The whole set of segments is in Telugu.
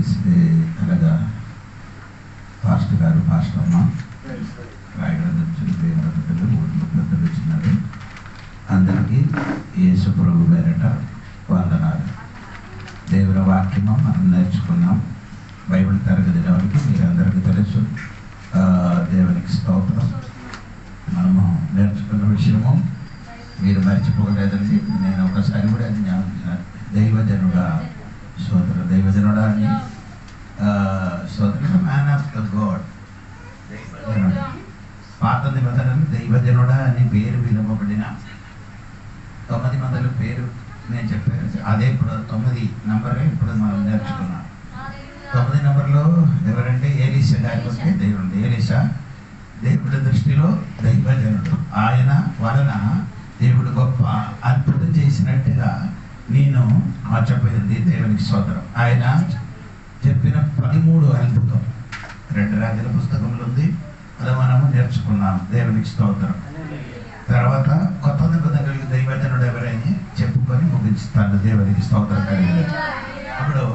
తెలిసిందే అనగా పాస్టర్ గారు, పాస్టర్ అమ్మ, రాయగడ బిడ్డలు, ఊర్లో పెద్దలు వచ్చినారు. అందరికీ యేసు ప్రభు పేరట వందనాలు. దేవుని వాక్యము మనం నేర్చుకున్నాం. బైబిల్ తరగతిలోనికి మీరందరికీ తెలుసు. దేవునికి స్తోత్రం. మనము నేర్చుకున్న విషయము మీరు మర్చిపోలేదండి. నేను ఒకసారి కూడా దైవజనుడా స్తోత్ర, దైవజనుడా అని స్తోత్ర, మ్యాన్ ఆఫ్ ద గాడ్, దైవజనుడా. పాత నిబంధనలు దైవజనుడా అని పేరు వినబడిన 9 మందుల పేరు నేను చెప్పాను. అదే ఇప్పుడు 9 నంబరే ఇప్పుడు మనం నేర్చుకున్నాం. 9 నంబర్లో ఎవరంటే ఏలీషా గారి వస్తే దేవుడు. ఏలీషా దేవుడి దృష్టిలో దైవజనుడు. ఆయన వలన దేవుడు గొప్ప అద్భుతం చేసినట్టుగా నేను మర్చిపోయింది. దేవునికి స్తోత్రం. ఆయన చెప్పిన 13 అద్భుతం 2 రాజుల పుస్తకంలో ఉంది. అది మనము నేర్చుకున్నాం. దేవునికి స్తోత్రం. తర్వాత కొత్త నిబంధనలకు దైవజనుడు ఎవరైనా చెప్పుకొని ముగించుతాను. దేవునికి స్తోత్రం కలిగి. అప్పుడు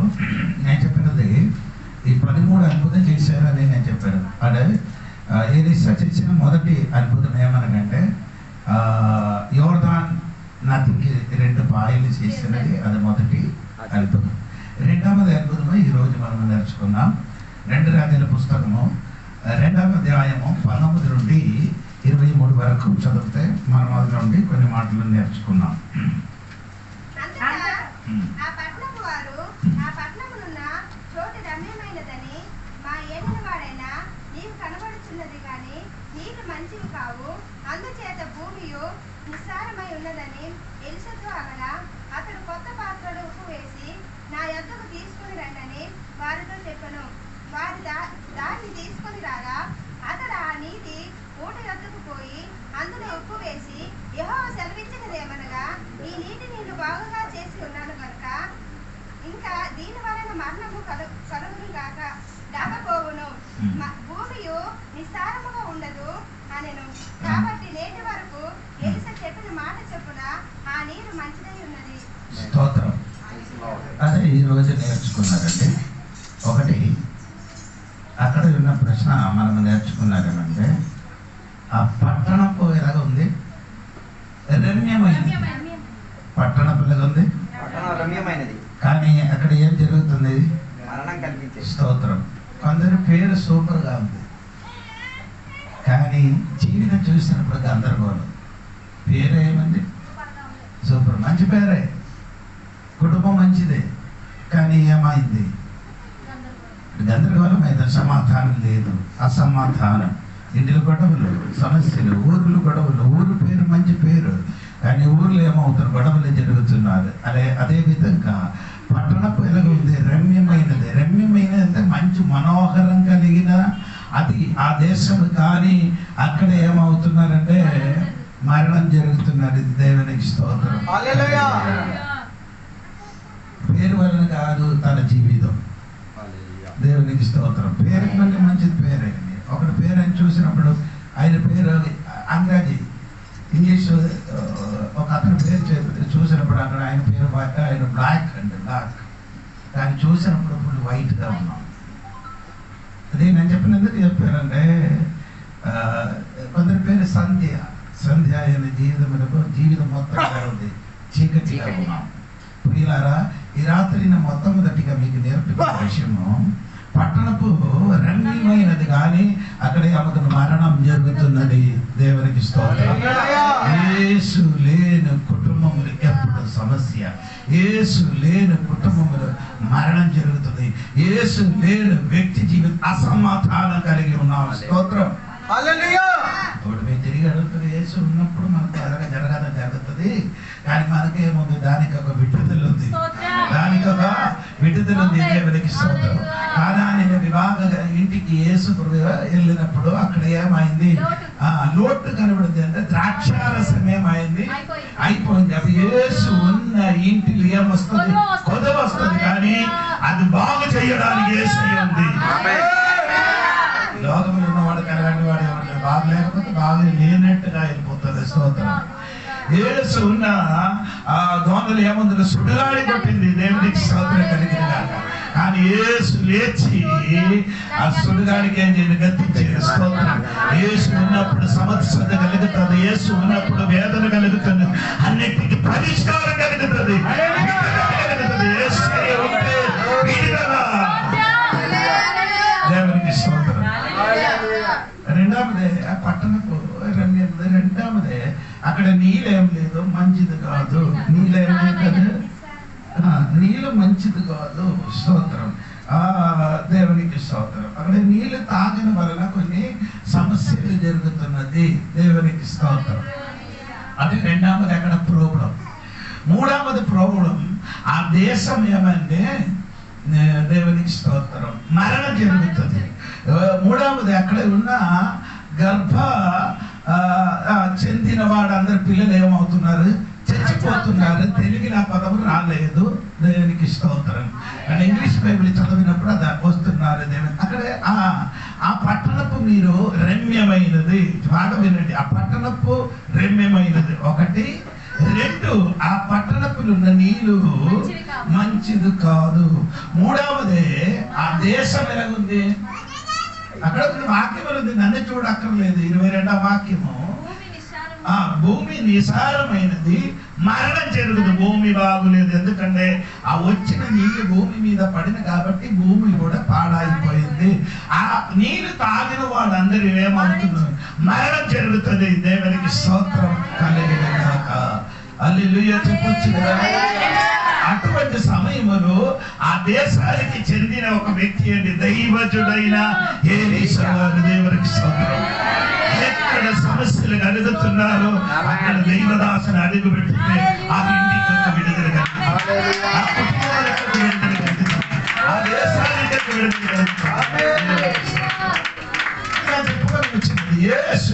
నేను చెప్పినది ఈ 13 అద్భుతం చేశారని నేను చెప్పాను. అంటే ఏలీషా చేసిన మొదటి అద్భుతం ఏమనకంటే యోర్దాన్ నదికి 2 పాయలు చేసినది. అది మొదటి అద్భుతం. రెండవది అద్భుతము ఈరోజు మనం నేర్చుకున్నాం. 2 రాజుల పుస్తకము 2వ అధ్యాయము 19 నుండి 23 వరకు చదివితే మనం అది నుండి కొన్ని మాటలు నేర్చుకున్నాం. అందుచేత భూమియు నిస్సారమై ఉన్నదని ఎలీషాతో అనగా, అతడు కొత్త పాత్రలో ఉప్పు వేసి నా యొద్దకు తీసుకుని రండని వారితో చెప్పెను. వారు దాన్ని తీసుకొని రాగా అతడు ఆ నీటి ఊట యొద్దకు పోయి అందులో ఉప్పు వేసి, యెహోవా సెలవిచ్చినదేమనగా, ఈ నీటి నేను బాగుగా చేసి ఉన్నాను కనుక ఇంకా దీని వలన మరణము కలుగును కాకపోవును, భూమియు నిస్సారముగా ఉండదు అనెను. కాబట్టి నేటి వరకు ఎలీషా చెప్పిన మాట చొప్పున ఆ నీరు మంచిదై ఉన్నది. స్తోత్రం. అదే ఈరోజు నేర్చుకున్నారండి. ఒకటి అక్కడ ఉన్న ప్రశ్న మనం నేర్చుకున్నారేమంటే, ఆ పట్టణపు ఎలాగ ఉంది? రమ్యమైనది. పట్టణపు ఎలాగ ఉంది? రమ్యమైనది. కానీ అక్కడ ఏం జరుగుతుంది? మరణం కలిగించే. స్తోత్రం. కొందరి పేరు సూపర్గా ఉంది, కానీ జీవితం చూసినప్పుడు గందరగోళం. పేరు ఏమంది? సూపర్, మంచి పేరే, కుటుంబం మంచిదే, కానీ ఏమైంది? గందరగోళం అయితే సమాధానం లేదు, అసమాధానం, ఇంటిలో గొడవలు, సమస్యలు, ఊర్లు గొడవలు. ఊరు పేరు మంచి పేరు, కానీ ఊర్లో ఏమవుతారు? గొడవలు జరుగుతున్నారు. అదే విధంగా పట్టణపు ఎలాగ ఉంది? రమ్యమైనది. రమ్యమైనది అంటే మంచి మనోహరం కలిగిన అది ఆ దేశం. కానీ అక్కడ ఏమవుతున్నారంటే మరణం జరుగుతున్నారు. ఇది దేవునికి స్తోత్రం. పేరు వలన కాదు, తన జీవితం. దేవునికి స్తోత్రం. పేరు కంటే మంచిది పేరైంది. ఒకటి పేరు అని చూసినప్పుడు ఆయన పేరు అంగ్రాజీ, ఇంగ్లీష్ ఒక అతని పేరు చూసినప్పుడు అక్కడ ఆయన పేరు ఆయన బ్లాక్ అండి, బ్లాక్. దాన్ని చూసినప్పుడు ఫుల్ వైట్గా ఉన్నాం. అది నేను చెప్పినందుకు చెప్పానంటే కొందరి పేరు సంధ్య. సంధ్య అనే జీవితం మొత్తం ఉంది, చీకటిగా ఉన్నాం. ప్రియులారా, ఈ రాత్రి మొట్టమొదటిగా మీకు నేర్పిన విషయము, పట్టణపు రమ్యమైనది కానీ అక్కడే ఆమెకు మరణం జరుగుతున్నది. దేవునికి స్తోత్రం. యేసు లేని కుటుంబములు ఎప్పుడు సమస్య. యేసు లేని కుటుంబములు మరణం జరుగుతుంది. యేసు లేని వ్యక్తి జీవితం అసమాధానం కలిగి ఉన్నాం. స్తోత్రం. ఇప్పుడు మేము తిరిగి అడుగుతుంది, యేసు ఉన్నప్పుడు మనకు అలాగే జరుగుతుంది, కానీ మనకేముంది? దానికి ఒక విడుదల ఉంది, దానికి ఒక విడుదల ఉంది. దేవునికి స్తోత్రం. కానీ వివాహ ఇంటికి యేసు వెళ్ళినప్పుడు అక్కడ ఏమైంది? లోటు కనబడింది. అంటే ద్రాక్షారసం ఏమైంది? అయిపోయింది. అది యేసు ఉన్న ఇంటిలో ఏమొస్తుంది? కొదవ వస్తుంది, కానీ అది బాగు చేయడానికి యేసు ఉంది. లోకంలో ఉన్నవాడు కనగండి వాడు బాగు లేకపోతే బాగు లేనట్టుగా వెళ్ళిపోతుంది. స్తోత్రం. యేసు ఉన్న ఆ దోమలు ఏముంది? సుడిగాడి కొట్టింది. దేవునికి స్తోత్రం కలిగిన కానీ కానీ యేసు లేచి ఆ సుడిగాడికి ఏం చేయదు, గద్దించేది. స్తోత్రం. యేసు ఉన్నప్పుడు సమస్యత కలుగుతుంది, యేసు ఉన్నప్పుడు వేదన కలుగుతుంది, అన్నిటికీ పరిష్కారం కలుగుతుంది. యేసు ఉంటే విడుదల. దేవునికి స్తోత్రం. రెండవదే ఆ పట్టణపు రమ్యది. రెండవదే అక్కడ నీళ్ళేం లేదు, మంచిది కాదు. నీళ్ళేం లేదు, నీళ్ళు మంచిది కాదు. స్తోత్రం. దేవునికి స్తోత్రం. అక్కడ నీళ్ళు తాగిన వలన కొన్ని సమస్యలు జరుగుతున్నది. దేవునికి స్తోత్రం. అది రెండవది అక్కడ ప్రాబ్లం. మూడవది ప్రాబ్లం, ఆ దేశం ఏమంటే దేవునికి స్తోత్రం మరణం జరుగుతుంది. మూడవది అక్కడ ఉన్న గర్భ చెందిన వాడందరు పిల్లలు ఏమవుతున్నారు, చచ్చిపోతున్నారు. తెలుగు నా పదము రాలేదు. దేవునికి స్తోత్రం. అండ్ ఇంగ్లీష్ బైబిల్ చదివినప్పుడు అది వస్తున్నారు. దేవుని అక్కడ ఆ పట్టణపు మీరు రమ్యమైనది. బాగా వినండి, ఆ పట్టణపు రమ్యమైనది ఒకటి. రెండు, ఆ పట్టణపులు ఉన్న నీళ్లు మంచిది కాదు. మూడవదే ఆ దేశం ఎలాగుంది. అక్కడ వాక్యం ఉంది, నన్ను చూడక్కర్లేదు. 22వ వాక్యము, ఆ భూమి నిసారమైనది, మరణం జరుగుతుంది. భూమి బాగులేదు, ఎందుకంటే ఆ వచ్చిన నీళ్లు భూమి మీద పడిన కాబట్టి భూమి కూడా పాడైపోయింది. ఆ నీళ్లు తాగిన వాళ్ళందరూ ఏమవుతున్నారు, మరణం జరుగుతుంది. దేవునికి స్తోత్రం కలిగిన గాక. హల్లెలూయా చెప్పొచ్చు కదా. అటువంటి సమయములో ఆ దేశానికి చెందిన ఒక వ్యక్తి అండి, దైవజుడైన ఎలీషా గారు. దేవునికి స్తోత్రం. ఎక్కడ సమస్యలు కలుగుతున్నారో అక్కడ దైవదాసుని అడుగు పెడితే ఆ ఇంటికి ఒక విడుదల కలుగుతుంది, ఆ కుటుంబాలకు విడుదల కలుగుతుంది, ఆ దేశానికి విడుదల కలుగుతుంది. యేసు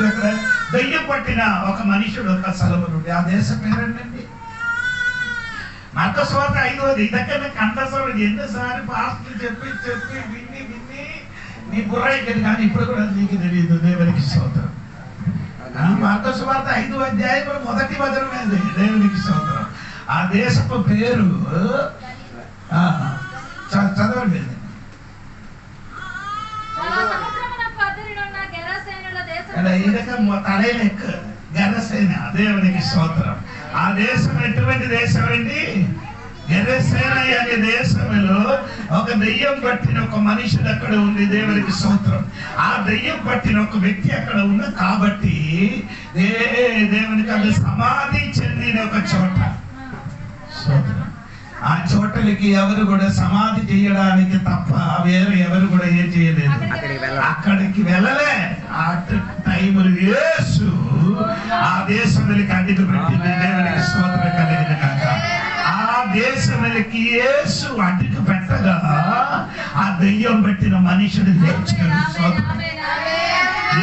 అక్కడ దయ్యం పట్టిన ఒక మనుషుడు ఒక సలమునుడు. ఆ దేశం పేరండి మార్కు సువార్త 5వ. ఇదక్కడే కంఠస్వరం. ఎన్నిసార్లు పాస్టర్లు చెప్పి చెప్పి విన్ని విన్ని నీ బుర్ర ఎక్కడి, కానీ ఇప్పుడు కూడా నీకు తెలియదు. దేవునికి స్తోత్రం. మార్కు సువార్త 5వ అధ్యాయం 1వ వచనమేది. దేవునికి స్తోత్రం. ఆ దేశపు పేరు చదవండి. గెరసేన. దేవునికి స్తోత్రం. ఆ దేశం ఎటువంటి దేశం అండి, గెరసేన అనే దేశంలో ఒక దెయ్యం పట్టిన ఒక మనుషుడు అక్కడ ఉంది. దేవునికి స్తోత్రం. ఆ దెయ్యం పట్టిన ఒక వ్యక్తి అక్కడ ఉన్న కాబట్టి దేవునికి అది సమాధి చెందిన ఒక చోట. స్తోత్రం. ఆ చోటలకి ఎవరు కూడా సమాధి చేయడానికి తప్ప వేరే ఎవరు కూడా ఏం చేయలేదు, అక్కడికి వెళ్ళలే. ఆ టైములు యేసు ఆ దేశములకి అడుగు పెట్టింది. దేవునికి స్తోత్రం కలిగిన కాక. ఆ దేశములకి యేసు అడుగు పెట్టగా ఆ దెయ్యం పెట్టిన మనుషుడు లేచాడు. స్తోత్రం.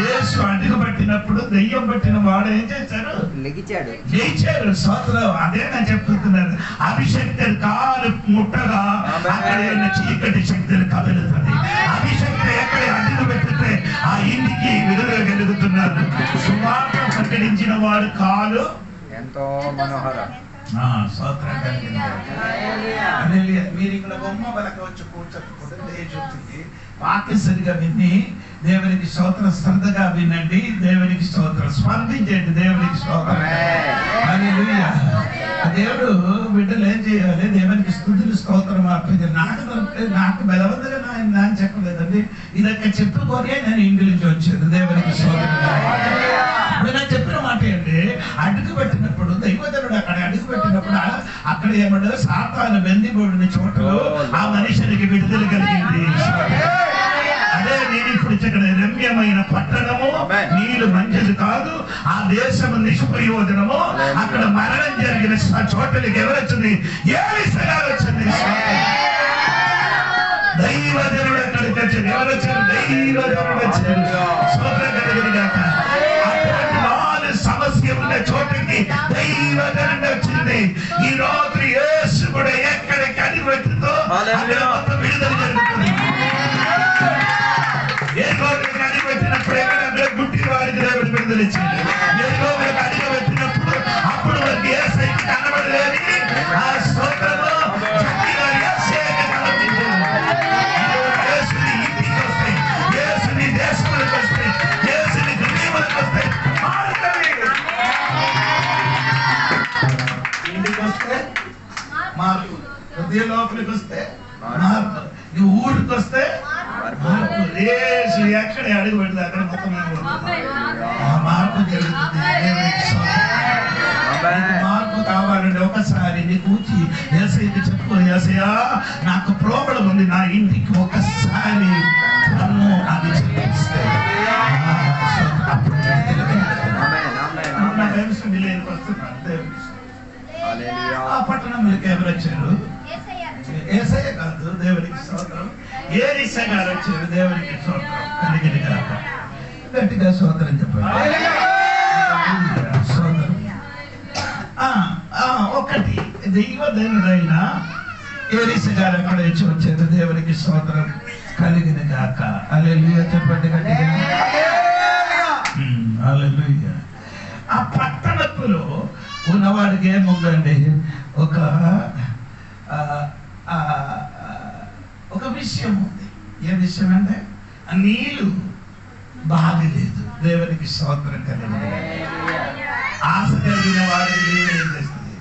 యేసు అడుగు పెట్టినప్పుడు దెయ్యం పెట్టిన వాడు ఏం చేశారు, లేచారు. స్తోత్రం. అదే నేను చెప్తున్నాను. అభిషక్తులు కాలు ముట్టగా అక్కడ చీకటి శక్తులు కదులుతుంది. అభిషక్తి ఎక్కడ అడుగు పెట్టితే ఆ ఇంటికి విడుదల కలుగుతున్నారు. సువార్త ప్రకటించిన వాడు కాలు ఎంతో మనోహరం. స్తోత్రం కలిగింది. మీరు ఇక్కడ బొమ్మ బలకవచ్చు కూర్చొని వాక్య సరిగా విని దేవునికి స్తోత్రం, శ్రద్ధగా వినండి. దేవునికి స్తోత్రం, స్పందించండి. దేవునికి స్తోత్రం. హల్లెలూయా. దేవుడు బిడ్డలు ఏం చేయాలి, దేవునికి స్తుతులు స్తోత్రం అర్పించాలి. నాకు బలవంతుగా ఆయన చెప్పలేదండి, ఇదొక్క చెప్పుకొని నేను ఇంటి నుంచి వచ్చాను. దేవునికి స్తోత్రం. నేను చెప్పిన మాట ఏంటి, అడుగు పెట్టినప్పుడు దైవజనుడు అక్కడ అడుగు పెట్టినప్పుడు అక్కడ ఏమన్నా సాతాను బెందిపోడిన చోటలో ఆ మనిషికి విడుదల కలిగింది. అదే నేను ఇప్పుడు ఇక్కడ రమ్యమైన పట్టణము, నీళ్ళు మంచిది కాదు, ఆ దేశము నిష్ప్రయోజనము, అక్కడ మరణం జరిగిన చోటలకి ఎవరు వచ్చింది, ఎలీషా గారు వచ్చింది. దైవజనుడు అక్కడికి వచ్చాడు. ఎవరు వచ్చారు, దైవజనుడు వచ్చాడు. స్తోత్రం కలిగిన గాక. అటువంటి వారి సమస్య ఉన్న చోటకి దైవజనుడు వచ్చింది. ఈ రోజు యేసు కూడా ఎక్కడికి అడిగిపెట్టిందో అక్కడ మొత్తం విడుదల జరుగుతుంది. ఏ గోవులకు అడిగిపెట్టినప్పుడు ఎక్కడ గుడ్డి వారికి దేవుడు విడుదల ఇచ్చింది. ఏ గోవులకు అడిగిపెట్టినప్పుడు అప్పుడు యేసయ్యకి కనబడలేదు. ఆ స్తోత్రము వస్తే మార్పు, నువ్వు ఊరికి వస్తే మార్పు. యేసు ఎక్కడ అడుగు పెడితే అక్కడ మొత్తం మార్పు జరుగుతుంది. మార్పు కావాలంటే ఒకసారి నీ కూర్చి యేసయ్యకి చెప్పు, యేసయ్యా నాకు ప్రాబ్లం ఉంది, నా ఇంటికి ఒకసారి నన్ను అది చెప్పిస్తే అప్పుడు ఆ పట్టణంలోకి ఎవరు వచ్చారు? యేసయ్య కాదు, దేవునికి స్తోత్రం. ఎలీషా గారు వచ్చారు, దేవునికి స్తోత్రం. కలిగిన గాక గట్టిగా స్తోత్రం చెప్పండి. ఒకటి దైవదేవుడైన ఎలీషా గారు అక్కడ వచ్చారు, దేవునికి స్తోత్రం కలిగిన గాక. హల్లెలూయా చెప్పండి గట్టిగా. హల్లెలూయా. ఆ పట్టణపులో ఉన్నవాడికి ఏముందండి? ఒక విషయం ఉంది. ఏ విషయం అంటే నీళ్ళు బాగలేదు. దేవునికి స్తోత్రం కలిగిన ఆశ కలిగిన వాడికి దేవుడు ఏం చేస్తుంది?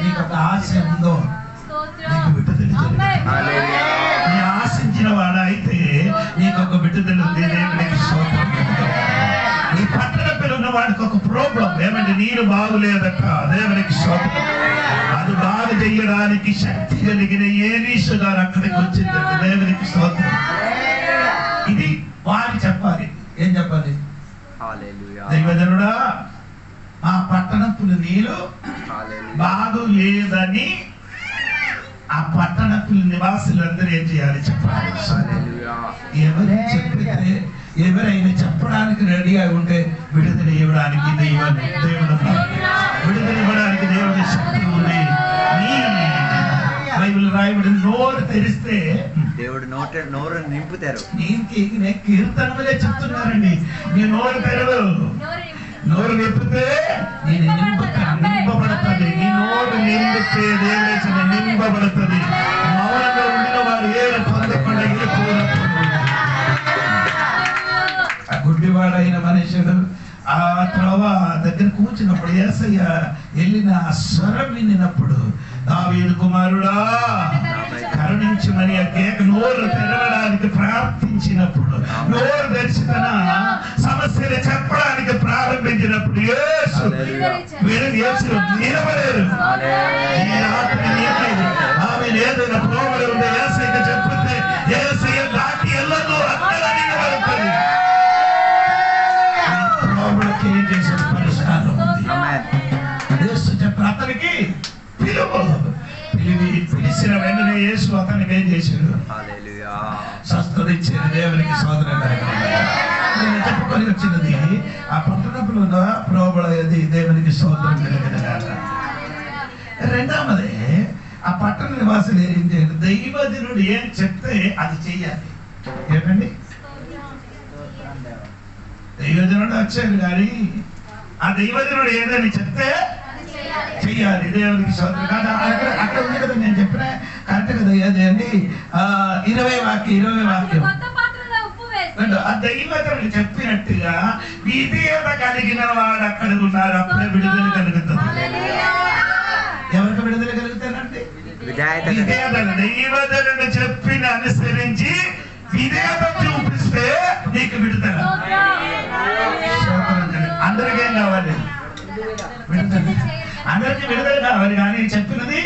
నీకు ఒక ఆశ ఉందో నీకు విడుదల జరుగుతుంది. నీ ఆశించిన వాడు అయితే నీకు ఒక విడుదల ఉంది. దేవునికి స్తోత్రం. ఈ పట్టణ పిల్లల వాడికి ఒక ప్రాబ్లం ఏమంటే నీరు బాగులేదట. దేవునికి స్తోత్రం. అది బాగు చేయడానికి శక్తి కలిగిన ఎలీషా గారు అక్కడికి వచ్చిందంట. దేవునికి స్తోత్రం. ఇది వారు చెప్పాలి. ఏం చెప్పాలి? దైవజనుడా, ఆ పట్టణపులు నీరు బాగు లేదని ఆ పట్టణపుల నివాసులందరూ ఏం చేయాలి? చెప్పాలి. ఎవరు చెప్పితే, ఎవరైనా చెప్పడానికి రెడీగా ఉంటే విడుదల ఇవ్వడానికి దేవుడు విడుదల ఇవ్వడానికి దేవుడి శక్తి ఉంది. బైబిల్ రాయబడి నోరు తెరిస్తే దేవుడు నోరు నింపుతారు. కీర్తనలే చెప్తున్నారండి. నీ నోరు తెరవు, నోరు నింపితే నేను నింపబడుతుంది. నీ నోరు నింపితే దేవేసిన నింపబడుతుంది. మౌనంగా ఉండిన వారు ఏడు పొందకుండా వెళ్ళిపోయినప్పుడు ఆ గుడ్డివాడైన మనుషుడు ఆ త్రోవ దగ్గర కూర్చున్నప్పుడు యేసయ్య వెళ్ళిన ఆ స్వరం వినినప్పుడు దావీదు కుమారుడా కరుణించమని ఆ కేక నోరు తెరవడానికి ప్రార్థించినప్పుడు, నోరు తెరిచి తన సమస్యలు చెప్పడానికి ప్రారంభించినప్పుడు యేసు నిలబడేరు. ఈ రాత్రి ఆమె ఏదైనా ప్రోగ్రాం ఉంటే యేసయ్యకి చెప్తే యేసయ్య దాటి వెళ్ళదు, అక్కడ నిలబడుతుంది. ఏం చేసిన పరిష్కారం ఉంది. యేసు చెప్పిన అతనికి పిలిచిన వెంటనే యేసు అతనికి ఏం చేశాడు? స్వస్థత ఇచ్చాడు. దేవునికి సోదరం. నేను చెప్పుకొని వచ్చినది ఆ పట్టణంలో ఉన్న ప్రోబడేది దేవునికి సోదరం కలిగిన. రెండవది ఆ పట్టణ నివాసులు ఏం చేయాలి? దైవజనుడు ఏం చెప్తే అది చెయ్యాలి. ఏంటండి? దైవజనుడు వచ్చాడు కానీ ఆ దైవజనుడు ఏదని చెప్తే చెయ్యాలి. దేవునికి సోదరు కాదు. అక్కడ ఉంది కదా, నేను చెప్పిన కరెక్ట్ కదా. అదేంటి 20 వాక్యం ఆ దైవజనుడు చెప్పినట్టుగా విధేయత కలిగిన వాడు అక్కడ ఉన్నారు. అప్పుడే విడుదల కలుగుతుంది. ఎవరికి విడుదల కలుగుతారండి? విధేయత. దైవజనుడు చెప్పిన అనుసరించి విధేయత చూపిస్తే నీకు విడుదల. అందరికీ ఏం కావాలి? విడుదల. అందరికీ విడుదల కావాలి కానీ చెప్పినది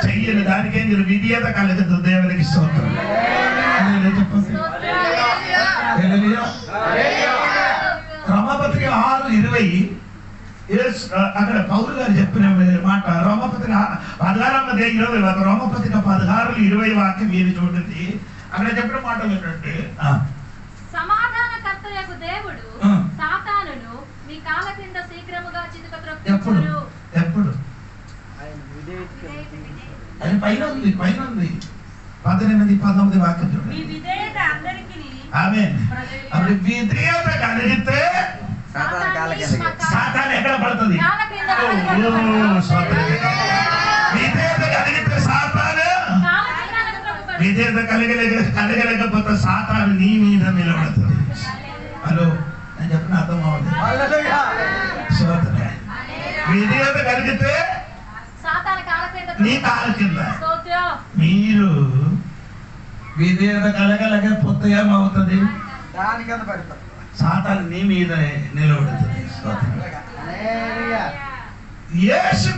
చెయ్యని దానికి ఏం మీరు విధేయత కలుగుతుంది. దేవునికి స్తోత్రం. రోమపత్రిక 6:20 అక్కడ పౌలు గారు చెప్పిన మాట. రోమపత్రిక 16:20 రోమపత్రిక 16:20 వాక్యం మీరు చూడండి. అక్కడ చెప్పిన మాటలు ఏంటంటే సమాధానకర్తయగు దేవుడు సాతానును మీ కాళ్ళ కింద శీఘ్రముగా చితుక త్రొక్కించును. ఎప్పుడు అది పైన ఉంది 18-19 వాక్యం చూడండి. ఆమేన్. అప్పుడు విధేయత కలిగితే సాతాను ఎక్కడ పడుతుంది? విధేయత కలిగితే సాతాను, విధేయత కలగలేకపోతే సాతాను నీ మీద నిలబడుతుంది. హలో, నేను చెప్పిన అర్థం అవుతుంది. విధేయత కలిగితే నీ కాళ్ళ కింద మీరు విధేయత కలగలేకపోతే ఏమవుతుంది? దానికన్నా పడతారు. సాతాను నీ మీద నిలబడుతుంది. యేసు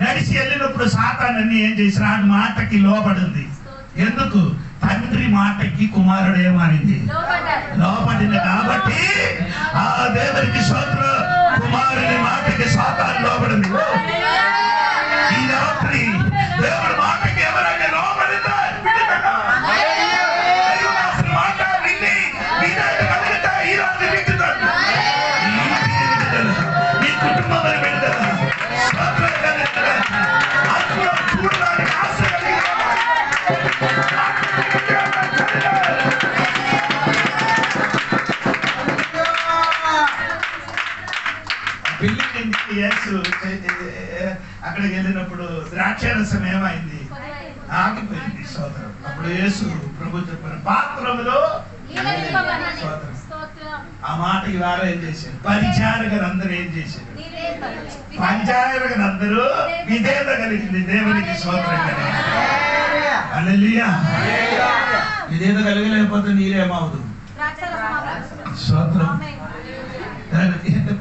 నడిచి వెళ్ళినప్పుడు సాతాను ఏం చేసిన ఆ మాటకి లోపడింది. ఎందుకు? తండ్రి మాటకి కుమారుడు ఏమనింది? లోపడింది. కాబట్టి ఆ దేవునికి స్తోత్రం, కుమారుని మాటకి సాతాను లోపడింది. ఈ రాత్రి దేవుడి మాటకి ఎవరైనా లోపడిందా? మాట విని కలిగితే ఈ రాత్రి విడుదల, నీ కుటుంబం విడుదల, చూడడానికి ఆశ అక్కడికి వెళ్ళినప్పుడు ద్రాక్షారసం ఏమైంది? ఆగిపోయింది. సోదరం అప్పుడు యేసు ప్రభు చెప్పారు, పాత్రములో ఆ మాటకి వారు ఏం చేశారు? పరిచారకులందరూ ఏం చేశారు? పరిచారకులందరూ విధేయత కలిగింది. దేవునికి స్తోత్రం కలిగింది. హల్లెలూయా. విధేయత కలిగలేకపోతే నీరేమవుదు? స్తోత్రం.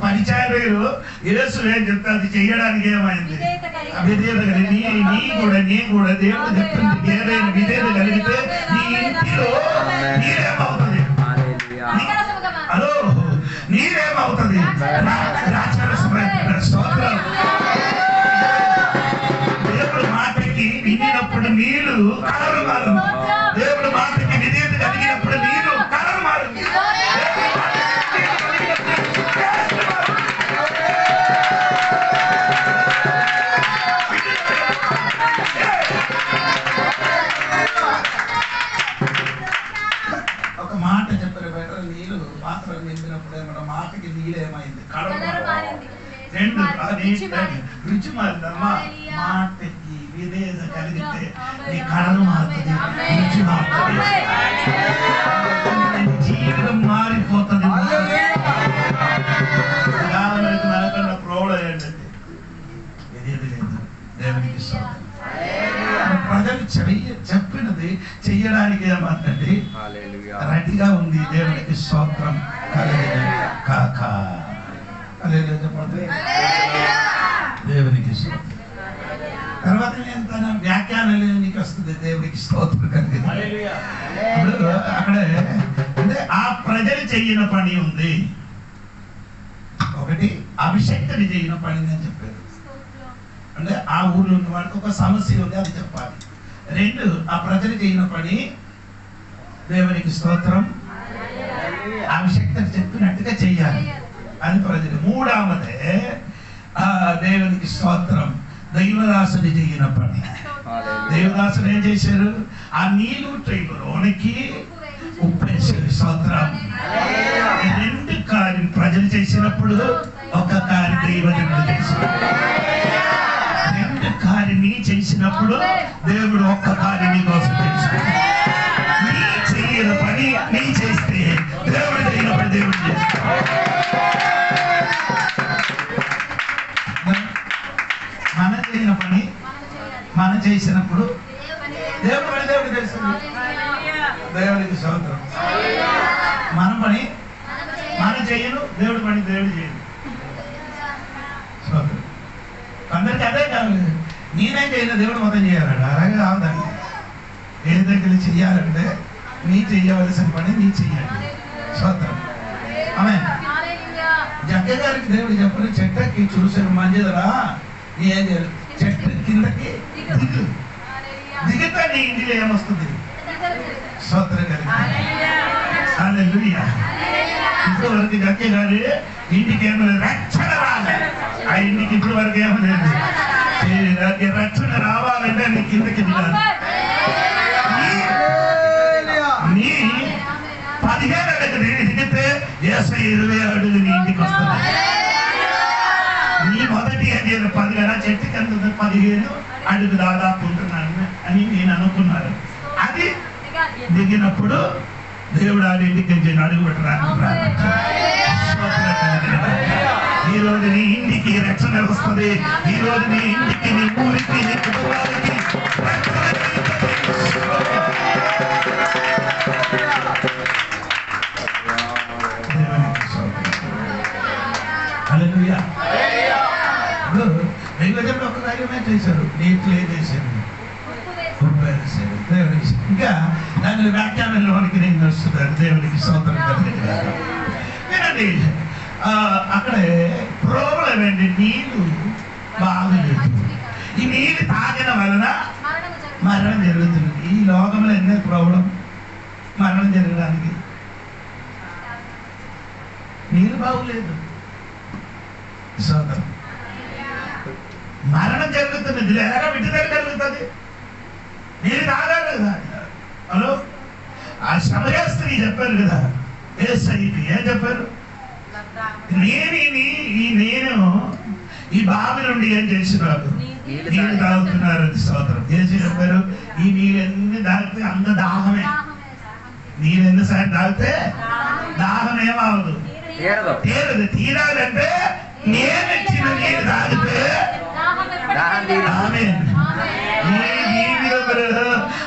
పరిచారకులు యేసు ఏం చెప్తే అది చెయ్యడానికి ఏమైంది? విధేయత కలిగి నీ కూడా దేవుడు చెప్తుంది ఏదైనా విధేయత కలిగితే నీ ఇంటిలో నీరేమవుతుంది? హలో, నీరేమవుతుంది? స్తోత్రం. దేవుడు మాటకి వినినప్పుడు నీళ్ళు కలరు మారు. దేవుడు మాటకి విధేయత కలిగినప్పుడు నీళ్ళు కలరు మారు. ఒక మాట చెప్పారు బయట, నీళ్ళు పాత్రలు నింపినప్పుడు ఏమన్నా మాటకి నీళ్ళు ఏమైంది? రెండు రుచి మారిందమ్మా. మాటకి విధేయత కలిగితే నీ కళలు మారుతుంది, రుచి మారుతుంది, జీవితం మారిపోతుంది. మనకన్నా ప్రోడ ఏంటంటే విధేయత లేదు. దేవునికి ప్రజలు చెప్పినది చెయ్యడానికి ఏమంటే రెడీగా ఉంది. దేవునికి స్తోత్రం కలిగిన కాక దేవునికి స్తోత్రం. తర్వాత తన వ్యాఖ్యానాలు నీకు వస్తుంది. దేవునికి స్తోత్రం కలిగింది. ఇప్పుడు అక్కడే అంటే ఆ ప్రజలు చెయ్యిన పని ఉంది. ఒకటి అభిషక్తులు చేయన పని అని చెప్పారు. అంటే ఆ ఊర్లో ఉన్న వాడికి ఒక సమస్య ఉంది, అది చెప్పాలి. రెండు, ఆ ప్రజలు చేయన పని దేవునికి స్తోత్రం, అభిషక్తులు చెప్పినట్టుగా చెయ్యాలి, అది ప్రజలు. మూడవదే దేవునికి స్తోత్రం, దైవదాసుని చేయన పని. దేవదాసులు ఏం చేశారు? ఆ నీళ్ళు ట్రైలోనికి ఉప్పేశారు. స్తోత్రం. రెండు కార్యం ప్రజలు చేసినప్పుడు ఒక కార్యం దైవజనుడు చేశారు. రెండు కార్యం నీ చేసినప్పుడు దేవుడు ఒక్క కార్యం నీ కోసం చేశాడు. నీ చెయ్యని పని నీ చేస్తే దేవుడు చేయని పని దేవుడు చేస్తాడు. మన చేయని పని మనం చేసినప్పుడు దేవుడు పని దేవుడు చేస్తాడు. దేవుడికి స్తోత్రం. మన పని మనం చేయను, దేవుడి పని దేవుడు చేయను. స్తోత్రం. అందరికి అదే కాదు, నేనే చేయను దేవుడు మొత్తం చేయాలంట. అలాగే కావదండి. ఏ దగ్గర చెయ్యాలంటే నీ చెయ్యవలసిన పని నీ చెయ్యాలి. స్తోత్రం. ఆమేన్. జగ్గ గారికి దేవుడు చెప్పని చెట్టకి చూసిన మంచిదరా, నీ ఏం చేయాలి? చెట్టు కిందకి దిగు, దిగితే నీ ఇంటిలో ఏమొస్తుంది? స్తోత్రం కలిగి. హల్లెలూయా. ఇప్పుడు వరకు జగ్గ గారి ఇంటికి ఏమో రక్షణ రాలేదు. ఆ ఇంటికి ఇప్పుడు వరకు ఏమో లేదు. రక్షణ రావాలంటే నీ కిందకి దిగాలి. నీ 15 అడుగులు దిగితే 20 అడుగులు నీ ఇంటికి వస్తుంది. నీ మొదటి అడిగిన 10 చెట్టు కింద 15 అడుగు దాదాపు ఉంటున్నాను అని నేను అనుకున్నాను. అది దిగినప్పుడు దేవుడు ఆ ఇంటికి అడుగు పెట్టడానికి ఈ రోజు నీ ఇంటికి రక్షణ వస్తుంది. ఈ రోజు నీ ఇంటికి, నీ ఊరికి, నీ కుటుంబానికి కలిశారు. దేవుడికి ఇంకా దాని వ్యాఖ్యానంలోనికి నేను వస్తున్నాను. దేవుడికి స్తోత్రం కలిగారు. వినండి, అక్కడే ప్రాబ్లం ఏంటి? నీళ్ళు బాగలేదు. ఈ నీళ్ళు తాగిన వలన మరణం జరుగుతుంది. ఈ లోకంలో ఎన్నో ప్రాబ్లం మరణం జరగడానికి నీళ్ళు బాగులేదు. సోదరం, మరణం జరుగుతున్నది. ఎలాగ విడుదల కలుగుతుంది? నీళ్ళు తాగాలి కదా. హలో, ఆ సమయ స్త్రీ చెప్పారు కదా, ఏం చెప్పారు? నేను ఈ బావి నుండి ఏం చేసినారు? నీళ్ళు తాగుతున్నారు. స్తోత్రం. ఏం చెప్పారు? ఈ నీళ్ళెన్ని తాగితే అంత దాహమే. నీళ్ళు ఎన్నిసార్లు తాగితే దాహం ఏమవదు, తీరదు. తీరాలంటే నేను ఇచ్చిన నీళ్ళు తాగితే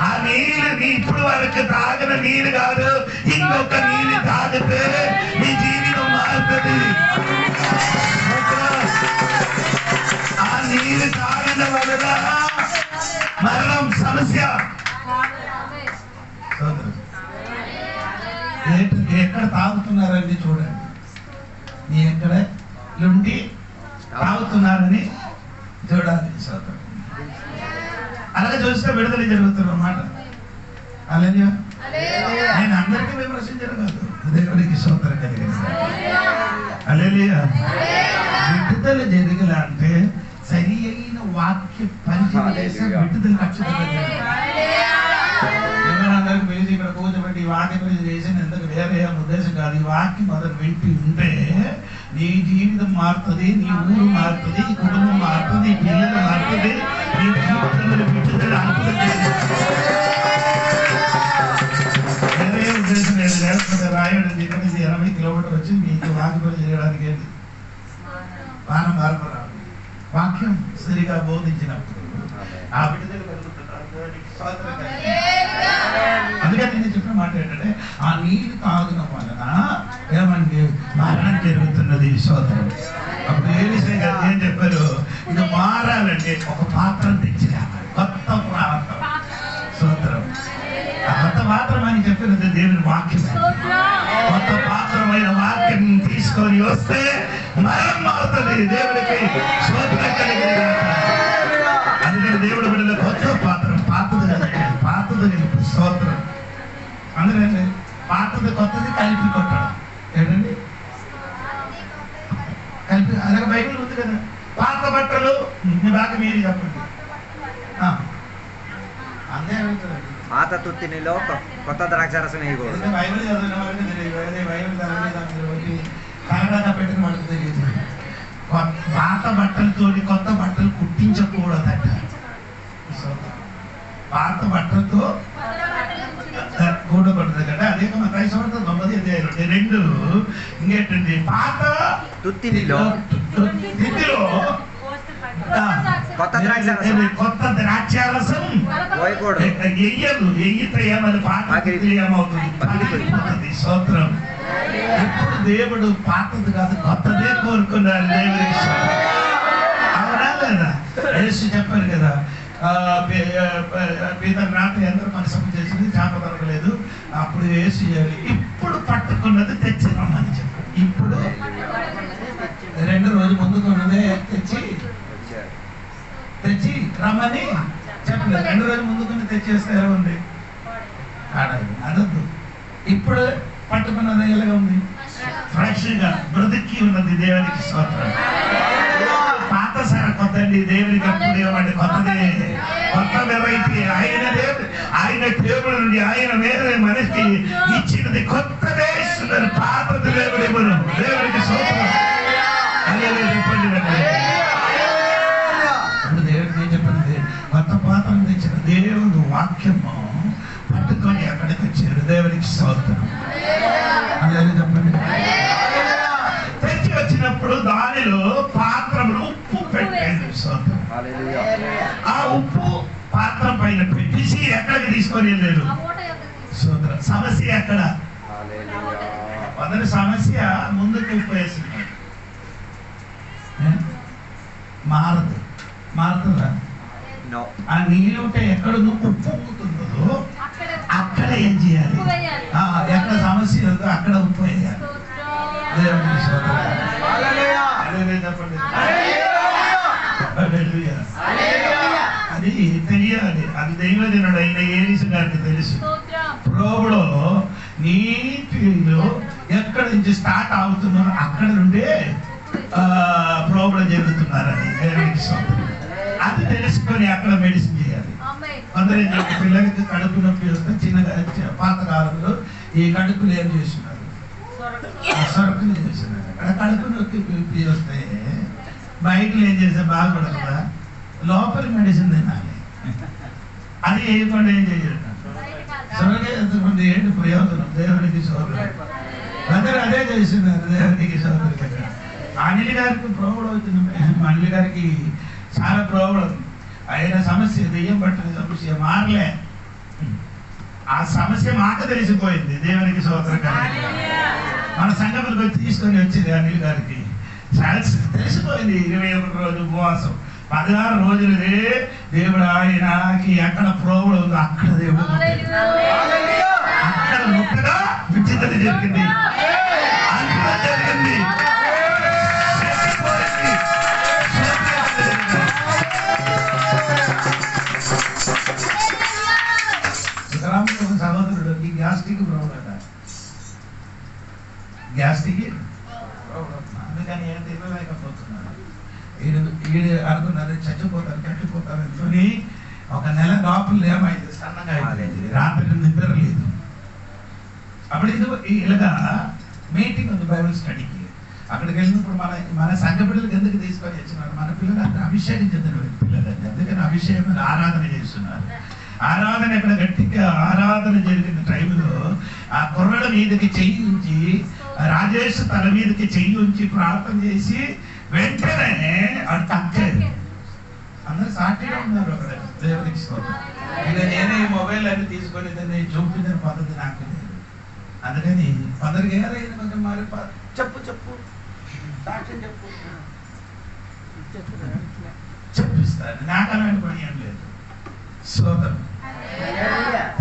ఆ నీళ్ళు ఇప్పుడు వరకు తాగిన నీళ్ళు కాదు, ఇంకొక నీళ్ళు తాగితే నీ జీవితం మారుతుంది. ఆ నీళ్ళు తాగిన వలన మరణం సమస్య. ఎక్కడ తాగుతున్నారండి చూడండి. నీ ఎక్కడ నుండి తాగుతున్నారని చూడాలి. సోదరు, అలాగే చూస్తే విడుదల జరుగుతున్నమాట. అలాగే నేను అందరికీ విమర్శించడం కాదు, దేవుడికి స్తోత్రం కలిగింది. హల్లెలూయా. విడుదల జరిగిన అంటే సరి అయిన వాక్య పరిచయం చేస్తే విడుదల ఖచ్చితంగా. అందరికి పిలిచి ఇక్కడ కూర్చోబెట్టి ఈ వాక్యం చేసిన ఎందుకు వేరే ఉద్దేశం కాదు. ఈ వాక్యం మొదలు వింటూ ఉంటే నీ జీవితం మారుతుంది, నీ ఊరు మారుతుంది, నీ కుటుంబం మారుతుంది, నీ పిల్లలు మారుతుంది, నీ జీవితంలో విడుదల వేరే ఉద్దేశం లేదు. లేకపోతే రాయడం ఇక్కడ నుంచి 80 కిలోమీటర్లు వచ్చి మీకు వాక్యం చేయడానికి ఏంటి? వారం వారం వాక్యం సరిగా బోధించినప్పుడు ఆ విడుదల కలుగుతుంది. అందుకని నేను చెప్పిన మాట ఏంటంటే, ఆ నీళ్ళు తాగడం వలన ఏమండి మరణం జరుగుతున్నది. సోదరం, అప్పుడు ఏం చెప్పారు? ఇది మారాలంటే ఒక పాత్ర తెచ్చిన కొత్త పాత్ర. సోదరం, ఆ కొత్త పాత్రం అని చెప్పినది దేవుని వాక్యం. కొత్త పాత్రమైన వాక్యం తీసుకొని వస్తే మరణం మారుతుంది. దేవుడికి స్తోత్రం కలిగింది. అందుకని దేవుడు బిడ్డల కొత్త పాత్ర, పాతది స్తోత్రం. అందుకని పాతది కొత్తది కలిపి కొట్టడం ఏంటండి? కలిపి. అలాగే బైబిల్ ఉంది కదా, పాత బట్టలు బాగా మీరు చెప్పండి. అంతే అవుతుందండి. పాత తుత్తినిలో కొత్త ద్రాక్షారసం వేయకూడదు. బైబిల్ చదివిన వాళ్ళకి తెలియదు. బైబిల్ చదివి కన్నడగా పెట్టుకుని మనకు తెలియదు. పాత బట్టలతోటి కొత్త బట్టలు కుట్టించకూడదట. పాత బట్టలతో కూడబడుతుంది కదా. అదే క్రైస్తవంతో 9:2 ఇంకేంటండి? పాత తుత్తిలో కొత్త ద్రాక్షారసం ఎయ్యదు. ఎయ్యితే ఏమని పాత ఏమవుతుంది? స్తోత్రం. ఇప్పుడు దేవుడు పాతది కాదు కొత్తదే కోరుకున్నాడు. దేవుడికి అవునా లేదా? యేసు చెప్పారు కదా, పీతర్ రాత్రి అందరూ మనసు చేసింది, చేప దొరకలేదు. అప్పుడు యేసు ఇప్పుడు పట్టుకున్నది తెచ్చి రమ్మని చెప్పారు. ఇప్పుడు 2 రోజులు ముందుకు ఉన్నదే తెచ్చి రమ్మని చెప్పలేదు. 2 రోజులు ముందుకుని తెచ్చేస్తే ఎలా ఉంది? అనొద్దు. ఇప్పుడు పట్టుకున్నది ఎలాగా ఉంది? ఫ్రెష్ గా బ్రతికి ఉన్నది. దేవునికి స్తోత్రం. పాత సార కొత్తండి. దేవునికి అప్పుడు ఏమండి? కొత్తది, కొత్త వెరైటీ. ఆయన టేబుల్ నుండి ఆయన వేరే మనిషికి ఇచ్చినది కొత్తదే ఇస్తున్నారు. పాతది దేవుడు ఇవ్వరు. దేవునికి స్తోత్రం. చెప్పండి. ఇప్పుడు దేవుడికి ఏం చెప్పింది? కొత్త పాత్రను తెచ్చిన దేవుడు వాక్యము పట్టుకొని అక్కడికి వచ్చారు. దేవునికి స్తోత్రం. అదే చెప్పండి. తెచ్చి వచ్చినప్పుడు దానిలో పాత్రలో ఉప్పు పెట్టండి. స్తోత్రం. ఆ ఉప్పు పాత్ర పైన పెట్టేసి ఎక్కడికి తీసుకొని వెళ్ళారు? స్తోత్రం. సమస్య ఎక్కడ? మొదటి సమస్య ముందుకు ఉప్పు వేసింది. మారుతుందా? ఆ నీళ్ళు ఉంటే ఎక్కడ ఉప్పు ఉంటుంది. అది దైవజనుడు అయిన ఏలీసు గారికి తెలుసు. ప్రోబులో నీటిలో ఎక్కడి నుంచి స్టార్ట్ అవుతున్నారో అక్కడ నుండే ప్రోబులో జరుగుతున్నారని దేవునికి స్తోత్రం. అది తెలుసుకొని అక్కడ మెడిసిన్ చేయాలి. కొందరు పిల్లలకి కడుపు నొప్పి వస్తే చిన్నగా పాతకాలంలో ఈ కడుపులు ఏం చేస్తున్నారు, సరుకులు చేస్తున్నారు. అక్కడ కడుపు నొప్పి వస్తే బయటలు ఏం చేస్తే బాగుపడదా, లోపలి మెడిసిన్ తినాలి. అది వేయకుండా ఏం చేయరు. సొరగేసుకుంటే ఏంటి ప్రయోజనం? దేవునికి సోదరు అందరూ అదే చేస్తున్నారు. దేవునికి సోదరు అనిల్ గారికి ప్రోబుల్ అవుతుంది. అనిల్ గారికి చాలా ప్రోబుల్. ఆయన సమస్య దెయ్యం పట్టిన సమస్య మారలే. ఆ సమస్య మాకు తెలిసిపోయింది. దేవునికి సోదరు మన సంఘములకు తీసుకొని వచ్చింది అనిల్ గారికి. తెలిసిపోయింది. 21 రోజులు ఉపవాసం, 16 రోజులదే దేవుడు ఆయనకి ఎక్కడ ప్రోబుల్ ఉందో అక్కడ దేవుడు అక్కడ ముక్కగా విచిత్రత జరిగింది. అక్కడ జరిగింది. సహోదరుడు గ్యాస్ట్రిక్ ప్రోబుల్ అట. గ్యాస్ట్రిక్ అందుకని ఏం తినలేకపోతున్నాడు. ఈడు అనుకున్నారు చచ్చిపోతారు అనుకుని ఒక నెల లోపల ఏమైంది, సన్నగా అయిపోయింది. రాత్రి నిద్ర లేదు. అప్పుడు ఇది ఇలాగా మీటింగ్ ఉంది బైబిల్ స్టడీకి. అక్కడికి వెళ్ళినప్పుడు మన సంఘ పిల్లలకి ఎందుకు తీసుకొని వచ్చినారు? మన పిల్లలు అందరూ అభిషేకం చెందిన పిల్లలండి. అందుకని అభిషేకం ఆరాధన చేస్తున్నారు. ఆరాధన ఇక్కడ గట్టిగా ఆరాధన జరిగిన టైంలో ఆ కుర్రల మీదకి చెయ్యి ఉంచి, రాజేష్ తల మీదకి చెయ్యి ఉంచి ప్రార్థన చేసి వెంటనే అటు తక్కారు. అందరూ సాటిగా ఉన్నారు అక్కడ. దేవునికి స్తోత్రం. ఇక నేనే ఈ మొబైల్ అన్ని తీసుకొని దాన్ని చూపించిన పద్ధతి నాకు లేదు. అందుకని కొందరికి ఏదైనా కొంచెం మరి చెప్పు సాక్ష్యం చెప్పిస్తాను. నాకు అలాంటి పని ఏం లేదు. స్తోత్రం.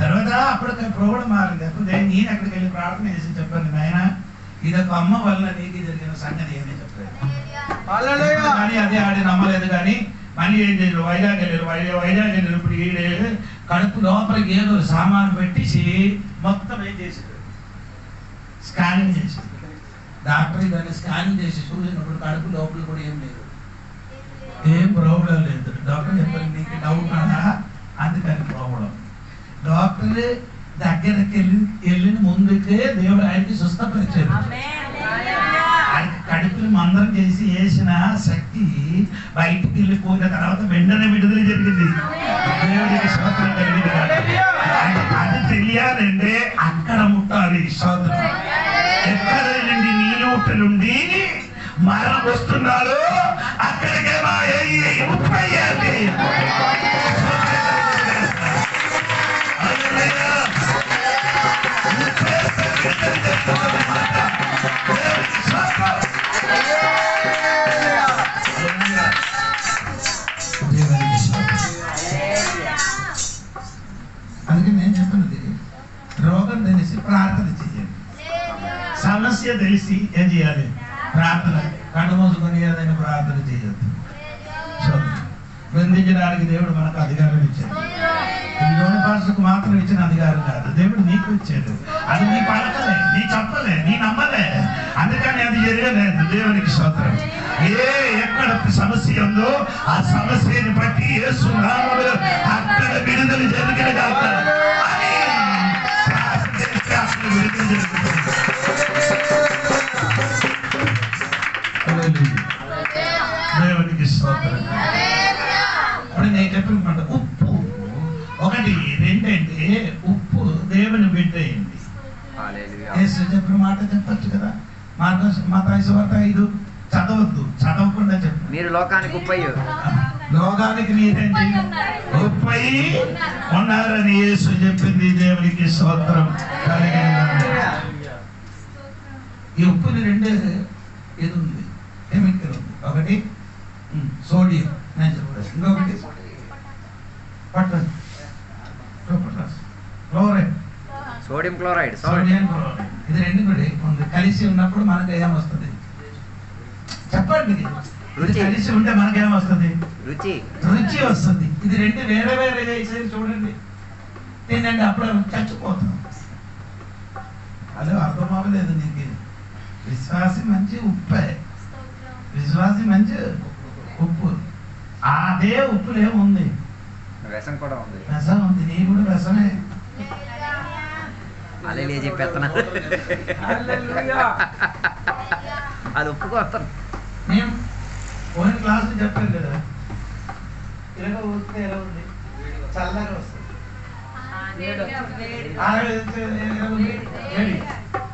తర్వాత అప్పుడు ప్రోగ్రాం మారింది. అప్పుడు నేను అక్కడికి వెళ్ళి ప్రార్థన చేసి చెప్పాను, నాయన ఇదొక అమ్మ వల్ల నీకు జరిగిన సంగతి ఏమీ చెప్పలేదు. కానీ అదే ఆడి నమ్మలేదు. కానీ మళ్ళీ ఏం చేయరు, వైజాగ్ వెళ్ళారు. వైజాగ్ వెళ్ళినప్పుడు ఈడే కడుపు లోపలికి ఏదో సామాను పెట్టేసి మొత్తం ఏం చేశారు, స్కానింగ్ చేశారు. డాక్టర్ దాన్ని స్కానింగ్ చేసి చూసినప్పుడు కడుపు లోపల కూడా ఏం లేదు, ఏం ప్రాబ్లం లేదు. డాక్టర్ చెప్పారు నీకు డౌట్ అన్నా, అందుకని ప్రాబ్లం. డాక్టర్ దగ్గరికి వెళ్ళిన ముందుకే దేవుడు ఆయనకి స్వస్థపరిచారు. కడుపులు మందరం చేసి వేసిన శక్తి బయటికి వెళ్ళిపోయిన తర్వాత వెంటనే విడుదల జరిగింది. దేవుడికి స్తోత్రం కలిగింది. అది తెలియాలంటే అక్కడ ముట్టాలి. స్తోత్రం. ఎక్కడ నుండి నీళ్ళ నుండి మరణం వస్తున్నాడు అక్కడికే ముప్పయ్యాలి. అందుకే నేను చెప్తున్నది, రోగం తెలిసి ప్రార్థన చేయండి. సమస్య తెలిసి ఏం చేయాలి? ప్రార్థన. కళ్ళు మూసుకొని ఏదైనా ప్రార్థన చేయొద్దు. బంధించడానికి దేవుడు మనకు అధికారం ఇచ్చాడు. యోన భాషకు మాత్రం ఇచ్చిన అధికారం కాదు, దేవుడు నీకు ఇచ్చాడు. అది నీ పలకలే, నీ చెప్పలే, నీ నమ్మలే, అందుకని అది జరగలేదు. దేవునికి స్తోత్రం. ఎక్కడ సమస్య ఉందో ఆ సమస్యని బట్టి యేసు నామములో అక్కడ విడుదల జరిగిన కాక దేవునికి స్తోత్రం. ఇప్పుడు నేను చెప్పిన ఉప్పు ఒకటి, రెండంటే ఉప్పు దేవుని బిడ్డయింది. చెప్పిన మాట చెప్పచ్చు కదా. మత్తయి సువార్త 5 చదవద్దు, చదవకుండా చెప్పు. మీరు లోకానికి ఉప్పయ్యు, లోకానికి మీరేంటి? ఉప్పై ఉన్నారని యేసు చెప్పింది. దేవునికి స్తోత్రం. ఈ ఉప్పుని రెండే ఇది ఉంది, కెమికల్ ఉంది. ఒకటి సోడియం, నేను చెప్పాను. ఇంకొకటి chloride, sodium chloride. Sodium chloride. ఇది రెండు కూడా ఉంది. కలిసి ఉన్నప్పుడు మనకు ఏమొస్తుంది చెప్పండి? ఇది కలిసి ఉంటే మనకేమొస్తుంది? రుచి రుచి వస్తుంది. ఇది రెండు వేరే వేరే చేసేది చూడండి. తినండి, అప్పుడు చచ్చిపోతాం. అదే అర్థం అవ్వలేదు నీకు. విశ్వాసి మంచి ఉప్పే, విశ్వాసి మంచి ఉప్పు. అదే ఉప్పులో ఏముంది? వ్యసం కూడా ఉంది. వ్యసం ఉంది. నీ కూడా వ్యసమే. అదే చెప్పేస్తున్నా. అది ఒప్పుకోస్తాను. నేను పోయిన క్లాసులు చెప్పాను కదా, ఇలాగ ఊరితే ఎలా ఉంది? చల్లగా వస్తుంది.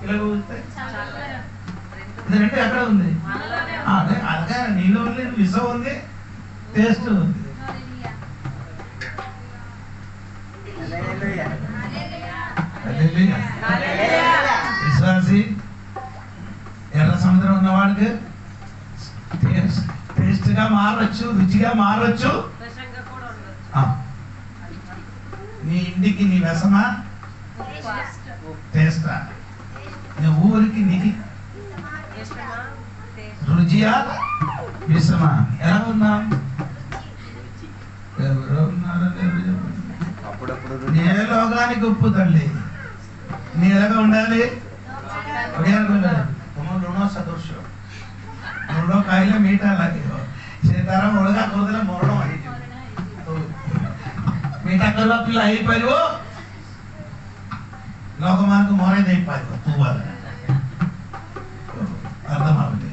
ఇలాగ ఊరితే ఇది రెండు ఎక్కడ ఉంది? అదే అలాగే నీలో ఉంది, విషం ఉంది, టేస్ట్ ఉంది. విశ్వాసి ఎర్ర సముద్రం ఉన్నవాడికి టేస్ట్ గా మారచ్చు, రుచిగా మారచ్చు. నీ ఇంటికి నీ వ్యసమా, టేస్టా? నీ ఊరికి నీకు రుచియా, విషమా? ఎలా ఉన్నాం? ఎవరో ఉన్నారని అప్పుడప్పుడు నీ లోకానికి ఉప్పు తల్లి. నీ ఎలాగా ఉండాలి? ಋಣ ಸದೃಶ ಋಣ ಕಾಯಿಲೆ ಮೀಟ ಆಗಿರೋ ತರ ಒಳಗ ಹೋದ್ರೆ ಮರಣ ಆಗಿದ್ದೀವಿ. ಮೀಟ ಕಲ್ವ ಪಿಲ್ಲ అయిపోయావు, లోకమానికి మొరేది అయిపోయావు. తూవాలి అర్థం అవ్వదు.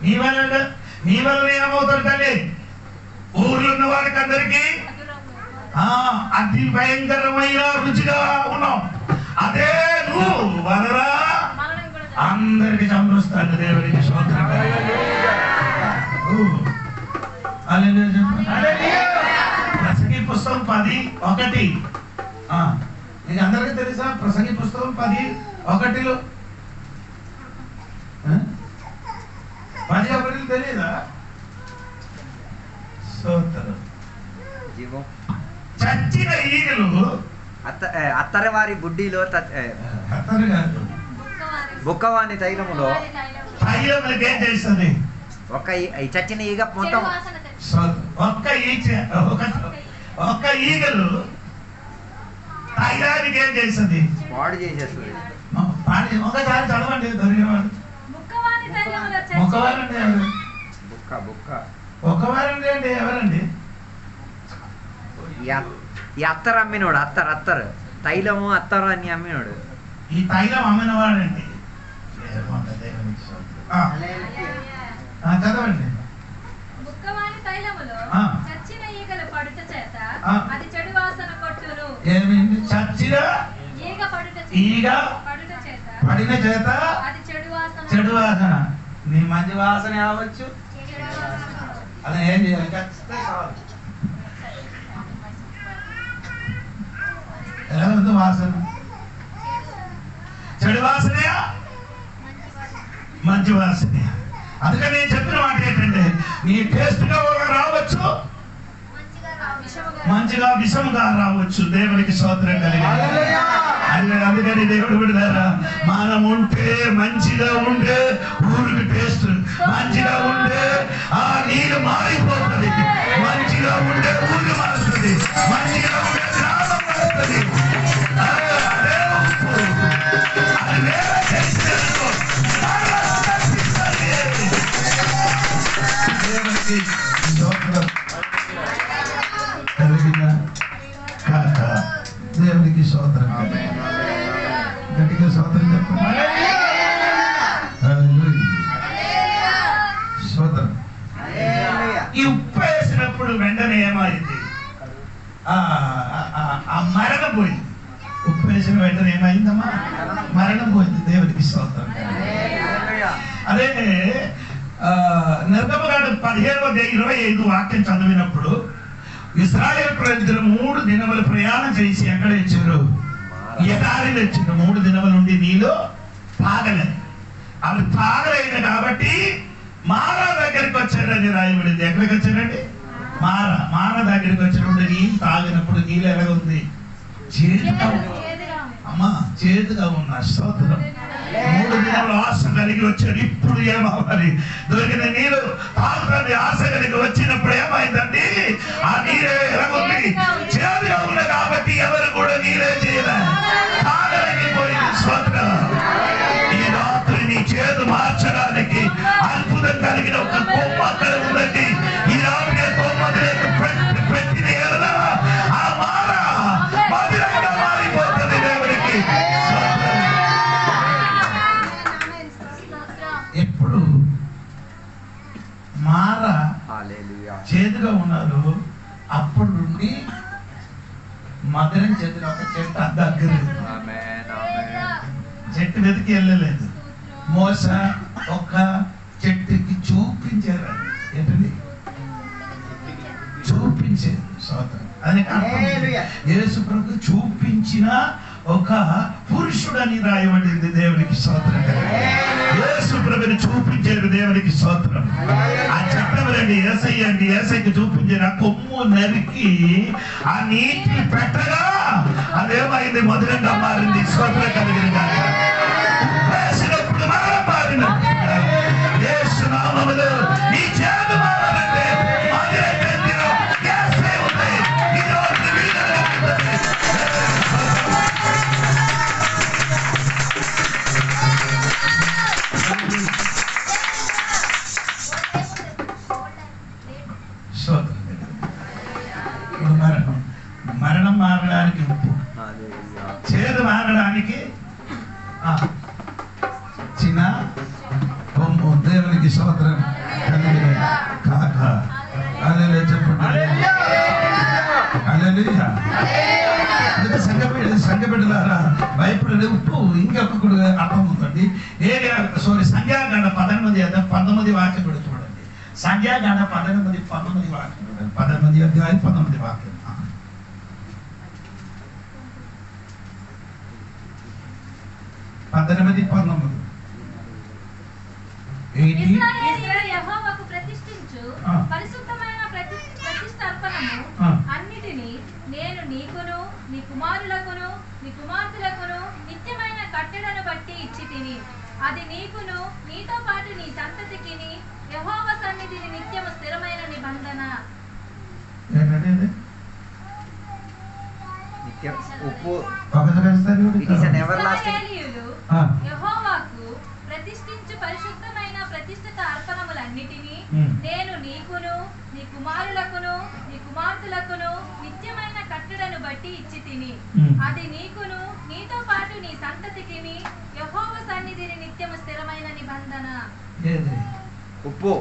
నీ వల్ల ఏమవుతారు తల్లి? ఊర్లో ఉన్న వారికి అందరికీ అతి భయంకరమైన రుచిగా ఉన్నాం. అదే నువ్వు వనరా అందరికి చంపుస్తాడు. దేవుడికి స్తోత్రం. ప్రసంగి పుస్తకం 10:1. మీకు అందరికీ తెలుసా? ప్రసంగి పుస్తకం 10:1 10:1 తెలియదా? స్తోత్రం. జీవం చచ్చిన ఈగలు అత్తరి వారి బుడ్డిలో అత్తరు కాదు, బుక్కవాని తైలములో తైలములకి ఏం చేస్తుంది? ఈ చచ్చిన ఈగ మొత్తం ఒక్క ఈగలు తైలానికి ఏం చేస్తుంది? పాడు చేసేస్తుంది. ఒకసారి చదవండి దొరికినవాడు. ముఖవారండి ఎవరు? బుక్క బుక్క ఒకవారండి అంటే ఎవరండి? ఈ అత్తరు అమ్మినోడు. అత్తరు తైలము అత్తరు అని అమ్మినోడు. ఈ తైలం అమ్మినవాడండి. చదవండి. ముక్కవాని తైలములో చచ్చిన ఈగలు పడుట చేత అది చెడు వాసన కొట్టును. ఏమైంది? చచ్చిన ఈగ పడుట చేత పడిన చేత అది చెడు వాసన. నీ మంచి వాసన అవ్వచ్చు, అది ఏం చేయాలి? ఖచ్చితంగా కావాలి. ఎలా ఉంది వాసన? చెడు వాసనయా, మంచి వాసనయా? అందుకని నేను చెప్పిన మాట ఏంటంటే, నీ టేస్ట్ గా రావచ్చు, మంచిగా విషముగా రావచ్చు. దేవునికి స్తోత్రం కలిగింది. అందుకని దేవుడు విడుదల మనం ఉంటే, మంచిగా ఉంటే ఊరికి టేస్ట్, మంచిగా ఉంటే ఆ నీరు మారిపోతుంది, మంచిగా ఉంటే ఊరు మారుతుంది, మంచిగా ఉంటే గ్రామం మారుతుంది. దేవునికి స్తోత్రం కలిగిందా? దేవునికి స్తోత్రం. గట్టిగా స్తోత్రం చెప్పండి. స్తోత్రం. ఈ ఉప్పు వేసినప్పుడు వెంటనే ఏమైంది? ఆ మరణం పోయింది. ఉప్పు వేసిన వెంటనే ఏమైందమ్మా? మరణం పోయింది. దేవునికి స్తోత్రం. అదే నిర్గమకాండం 15:25 వాక్యం చదివినప్పుడు ఇశ్రాయేలు ప్రజలు 3 దినములు ప్రయాణం చేసి ఎక్కడ ఇచ్చారు? ఎడారిలో ఇచ్చారు. 3 దినముల నుండి నీళ్ళు తాగలేదు. అవి తాగలేదు కాబట్టి మారా దగ్గరికి వచ్చారని రాయబడింది. ఎక్కడికి వచ్చారండి? మారా దగ్గరికి వచ్చినప్పుడు నీళ్ళు తాగినప్పుడు నీళ్ళు ఎలా ఉంది? చేదుగా ఉంది. అమ్మా చేదుగా ఉన్న స్తోత్రం. 3 దినాలు ఆశ కలిగి వచ్చాడు. ఇప్పుడు ఏమవ్వాలి? దొరికిన నీరు తాగుతాన్ని ఆశ కలిగి వచ్చినప్పుడు ఏమైందండి? ఆ నీరే ఎలాగుంది? చేదుగా ఉంది కాబట్టి ఎవరు కూడా నీరే చేయలేదు, తాగలిగి పోయింది. స్తోత్రం. ఈ రాత్రి నీ చేదు మార్చడానికి అద్భుతం కలిగిన ఒక కొమ్మ అక్కడ ఉందండి. ఈ రాత్రి కొమ్మలకు పెట్టిన ఎడల ఆ మార మధురంగా మారిపోతుంది. దేవుడికి ఎప్పుడు మార చేదుగా ఉన్నారు, అప్పుడు నుండి మధురం చేతిలో ఒక చెట్టు దగ్గర చెట్టు వెతికి వెళ్ళలేదు. మోస ఒక చెట్టుకి చూపించారు. ఏంటండి? చూపించారు. సోదరు అని యేసు ప్రభు చూపించిన ఒక పురుషుడని రాయబడింది. దేవునికి స్తోత్రం. యేసు ప్రభుని చూపించారు. దేవునికి స్తోత్రం. ఆ చట్టం రండి, యేసయ్య అండి, యేసయ్యకి చూపించిన కొమ్ము నరికి ఆ నీటి పెట్టగా అదేమైంది? మధురంగా మారింది. స్తోత్రం కలిగిన వేసినప్పుడు మారిన యేసు నామములో నీ చేదు మారాలంటే మరణం మారడానికి ఉప్పు, చేదు మారడానికి చిన్న కొమ్ము. దేవునికి స్తోత్రం కలిగిన కాక హల్లెలూయా చెప్పండి. హల్లెలూయా. సంఘబిడ్డలారా భయపడే ఉప్పు ఇంకొకడు అర్థం ఉందండి. సంఖ్యాకాండ 19 వాక్యం కూడా చూడండి. సంఖ్యాకాండ 19 వాక్యం చూడండి. 19 అధ్యాయం 19 వాక్యం. యెహోవాకు ప్రతిష్ఠించు పరిశుద్ధమైన ప్రతిష్ఠ అర్పణము అన్నిటిని నేను నీకును నీ కుమారులకును నీ కుమార్తెలకును నిత్యమైన కట్టడను బట్టి ఇచ్చి తిని, అది నీకును నీతో పాటు నీ సంతతికిని యెహోవా సన్నిధిని నిత్యము స్థిరమైన నిబంధన. యెహోవాకు ప్రతిష్ఠించు పరిశుద్ధమైన ప్రతిష్ఠిత అర్పణములన్నిటినీ నేను నీకును నీ కుమారులకును నీ కుమార్తెలకును నిత్యమైన కట్టడను బట్టి ఇచ్చి తిని, అది నీకును నీతో పాటు నీ సంతతికిని యెహోవా సన్నిధిని నిత్యము స్థిరమైన నిబంధన. ఉప్పు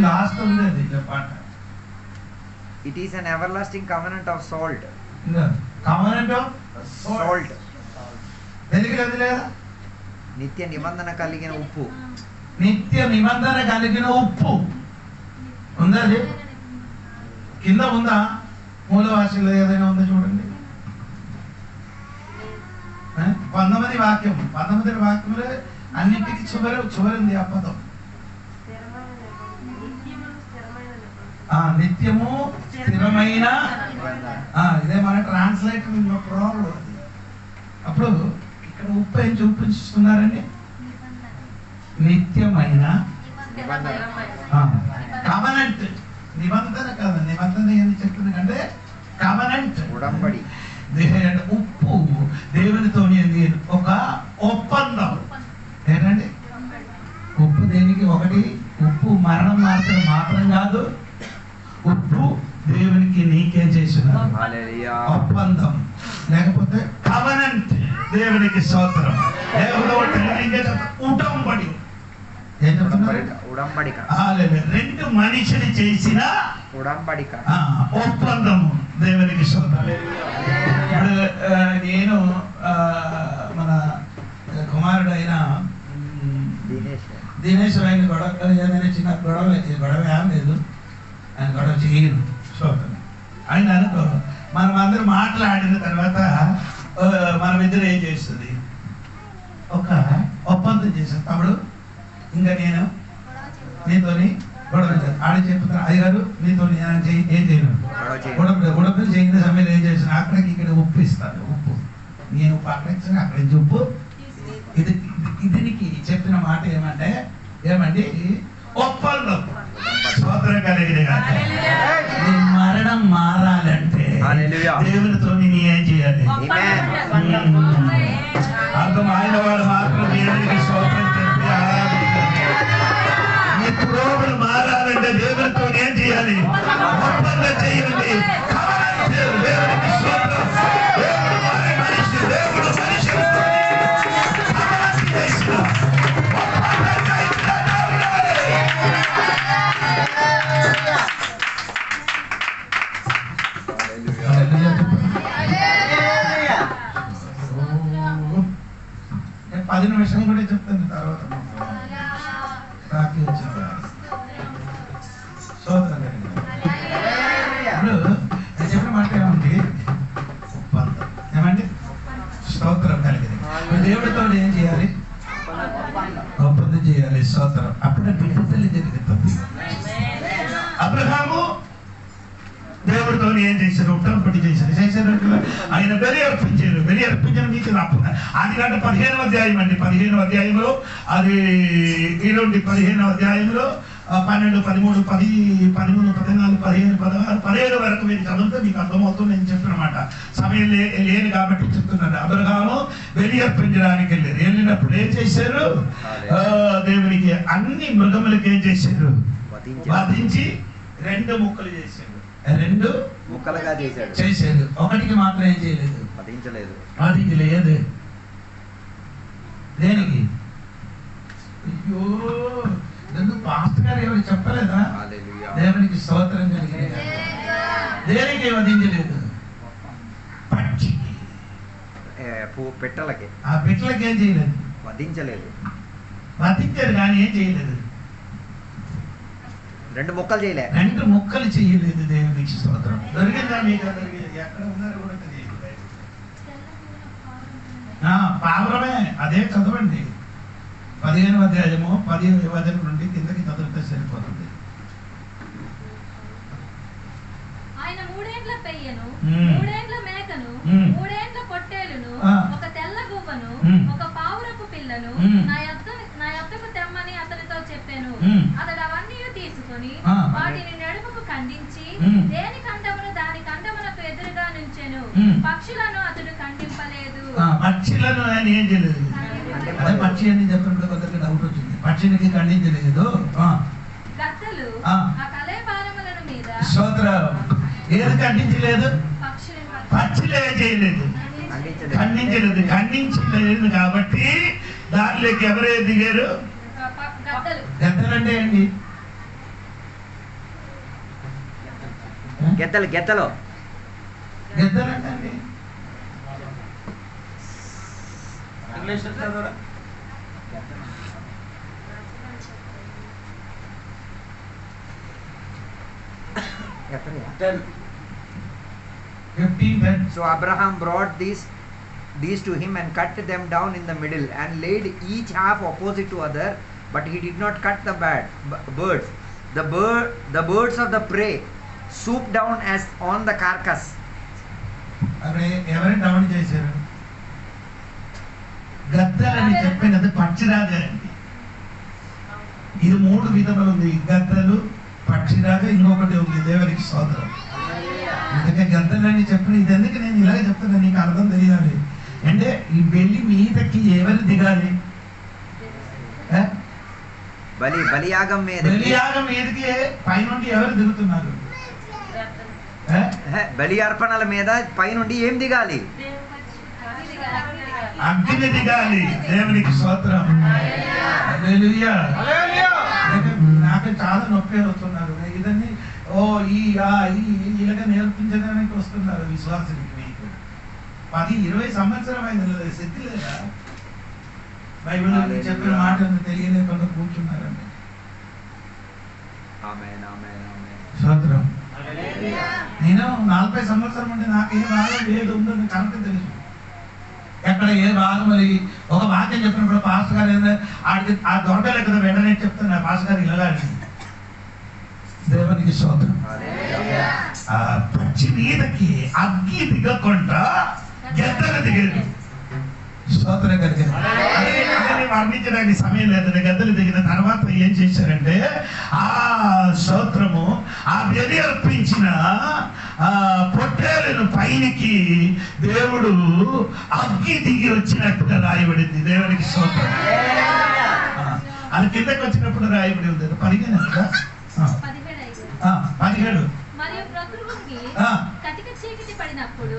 లాస్ట్ ఉంది పాట. It is an everlasting covenant of salt. Covenant of salt. తెలుగులో నిత్య నిబంధన కలిగిన ఉప్పు. నిత్య నిబంధన కలిగిన ఉప్పు ఉందా? అది కింద ఉందా? మూల భాషలో ఏదైనా ఉందా చూడండి. 19 వాక్యంలో అన్నింటికి చివరింది ఆ పదం. నిత్యము స్థిరమైన. ఇదే మన ట్రాన్స్లేటర్ ప్రాబ్లం. అప్పుడు ఇక్కడ ఉప్పు ఏం చూపిస్తున్నారండి? నిత్యమైన కవనెంట్. నిబంధన కాదు, నిబంధన ఏం చెప్తుంది అంటే కవనెంట్, ఉడంబడి. ఉప్పు దేవునితో ఒక ఒప్పందం. ఏంటండి ఉప్పు? దేనికి? ఒకటి ఉప్పు మరణం మాత్రం కాదు, ఉప్పు దేవునికి నీకేం చేస్తున్నారు? ఒప్పందం, లేకపోతే కవనెంట్. దేవునికి స్తోత్రం. ఉడంబడి. ఉడంబడిక. రెండు మనిషిని చేసిన ఉడంబడిక, ఒప్పందము. దేవునికి స్తోత్రం. ఇప్పుడు నేను మన కుమారుడు అయిన దినేష్ ఆయన గొడవ ఏదైనా చిన్న గొడవ ఏం లేదు, ఆయన గొడవ చేయను. స్తోత్రం. ఆయన అనుకో మనం అందరూ మాట్లాడిన తర్వాత మనం ఇద్దరు ఏం చేస్తుంది? ఒక ఒప్పందం చేశాను. తమ్ముడు ఇంకా నేను నీతోని గొడవ ఆడి చెప్తాను, అయ్యగారు నీతో ఏం చేయను, గొడవ చేయని సమయంలో ఏం చేసిన అక్కడికి ఇక్కడ ఉప్పు ఇస్తాను. ఉప్పు నేను పక్కన అక్కడ చెప్పు. ఇది ఇతనికి చెప్పిన మాట ఏమండి ఒప్పందం. స్తోత్రం కలిగిన నీ మరణం మారాలంటే దేవునితో నేను ఏం చేయాలి? అర్థమైన వాడు మాత్రం దేవునికి స్తోత్రం చెప్పి నీ పురోగులు మారాలంటే దేవునితో ఏం చేయాలి? ఒప్పందం చేయండి. దేవునికి స్తోత్రం. దేవుడు మారే మనిషి, దేవుడు మనిషి నేను 10 నిమిషాలు కూడా చెప్తాను తర్వాత స్తోత్రం కలిగింది. ఇప్పుడు నేను చెప్పిన మాట ఏమండి? ఒప్పందం. ఏమండి? స్తోత్రం కలిగింది. దేవుడితో ఏం చేయాలి? ఒప్పందం చేయాలి. స్తోత్రం. అప్పుడే బిడ్డతల్లి జరుగుతుంది. అబ్రహాము దేవుడితో ఏం చేశారు? ఉట్టంపటి చేశారు. ఆయన బలి అర్పించిన మీకు అది కంటే 15వ అధ్యాయం అండి. 15వ అధ్యాయంలో అది ఈరోజు 15వ అధ్యాయంలో 12, 13, 10, 13, 14, 15, 16, 17 వరకు మీరు చదివితే మీకు అర్థమవుతుంది. నేను చెప్పినమాట సమయం లేని కాబట్టి చెప్తున్నాను. అబ్రహాము బలి అర్పించడానికి వెళ్ళినప్పుడు ఏం చేశారు? దేవునికి అన్ని మృగములకి ఏం చేశారు? వధించి 2 ముక్కలు చేశారు. 2 ముక్కలుగా చేశారు. ఒకటికి మాత్రం ఏం చేయలేదు? వధించలేదు. దేనికి? అయ్యో నన్ను పాస్టర్ గారు ఎవరు చెప్పలేదా? దేవునికి స్తోత్రం కలిగిన. దేనికి వధించలేదు? పక్షికి, పెట్టలకి. ఆ పెట్టలకి ఏం చేయలేదు? వధించారు కానీ ఏం చేయలేదు? 2 ముక్కలు చేయలే. 2 ముక్కలు చేయలేదు. దేవునికి స్తోత్రం. దొరికిందా మీకు? ఎక్కడ ఉన్నారు కూడా తెలియదు. పావురమే. అదే చదవండి. 15వ అధ్యాయము 10వ వచనం నుండి కిందకి చదివితే సరిపోతుంది. ఆయన 3 ఏండ్ల పెయ్యను, 3 ఏండ్ల మేకను, 3 ఏండ్ల పొట్టేలును, ఒక తెల్ల గువ్వను, ఒక పావురపు పిల్లను నా యొద్దకు తెమ్మని అతనితో చెప్పాను. అతడు అవన్నీ తీసుకొని వాటిని నడుముకు ఖండించి దేని కంఠమును దాని కంఠమునకు ఎదురుగా నుంచెను. పక్షులను అతడు ఖండింపలేదు. పక్షులను ఆయన ఏం చేయలేదు? అదే పక్షి అని చెప్పినప్పుడు కొందరికి డౌట్ వచ్చింది. పక్షినికి ఖండించలేదు. గద్దలు ఆ కళేపారములను మీద స్తోత్రం. ఏది ఖండించలేదు? పక్షులు ఏం చేయలేదు? ఖండించలేదు కాబట్టి దానిలోకి ఎవరే దిగారు? గద్దలంటే ఏంటి? గెద్దలు గద్దలంటే అండి English చదవరా? So Abraham brought these to him and cut them down in the middle and laid each half opposite to other, but he did not cut the birds. The birds of the prey swooped down as on the carcass. ఎవరైనా డౌన్ చేశారు? గద్దలని చెప్పినది పక్షిరాజా అండి. ఇది 3 విధములు ఉంది. గద్దలు, పక్షిరాజా, ఇంకొకటి ఉంది. దేవునికి స్తోత్రం. అందుకే గద్దలని చెప్పిన ఇది ఎందుకు నేను ఇలాగే చెప్తున్నా, నీకు అర్థం తెలియాలి. అంటే ఈ బెల్లి మీదకి ఎవరు దిగాలి? బలియాగం మీదకి పైనుండి ఎవరు దిగుతున్నారు? బలి అర్పణల మీద పైనుండి ఏం దిగాలి? అగ్ని దిగాలి. దేవునికి స్తోత్రం. హల్లెలూయా. నాకు చాలా నొప్పి అవుతున్నారు. ఇదన్నీ ఇలాగ నేర్పించడానికి వస్తున్నారు విశ్వాసులకి. మీకు 10-20 సంవత్సరం అయింది. శక్తి లేదా? బైబిల్ చెప్పిన మాటను తెలియలేకుండా కూర్చున్నారండి. స్తోత్రం. నేను 40 సంవత్సరం అంటే నాకు ఏ భాగం ఏది ఉందో కరెక్ట్ తెలుసు. ఎక్కడ ఏ భాగం మరి ఒక వాక్యం చెప్పినప్పుడు పాస్టర్ గారు ఆడికి ఆ దొరకలే కదా వెంటనే చెప్తున్నా పాస్టర్ గారు ఇలాగా. దేవునికి స్తోత్రం. ఆ పక్షి మీదకి అగ్గి దిగకుండా గెద్దలు దిగేది. స్తోత్రం కలిగింది. అదే వర్ణించడానికి సమయం లేదు. గద్దలు దిగిన తర్వాత ఏం చేశారంటే ఆ స్తోత్రము ఆ బలి అర్పించిన ఆ పొట్టేలను పైనికి దేవుడు అగ్గి దిగి వచ్చినట్టుగా రాయబడింది. దేవునికి స్తోత్రం. అది కిందకి వచ్చినప్పుడు రాయబడి ఉంది. 15 కదా, 17. మరియు ప్రకృతికి కటిక చీకటి పడినప్పుడు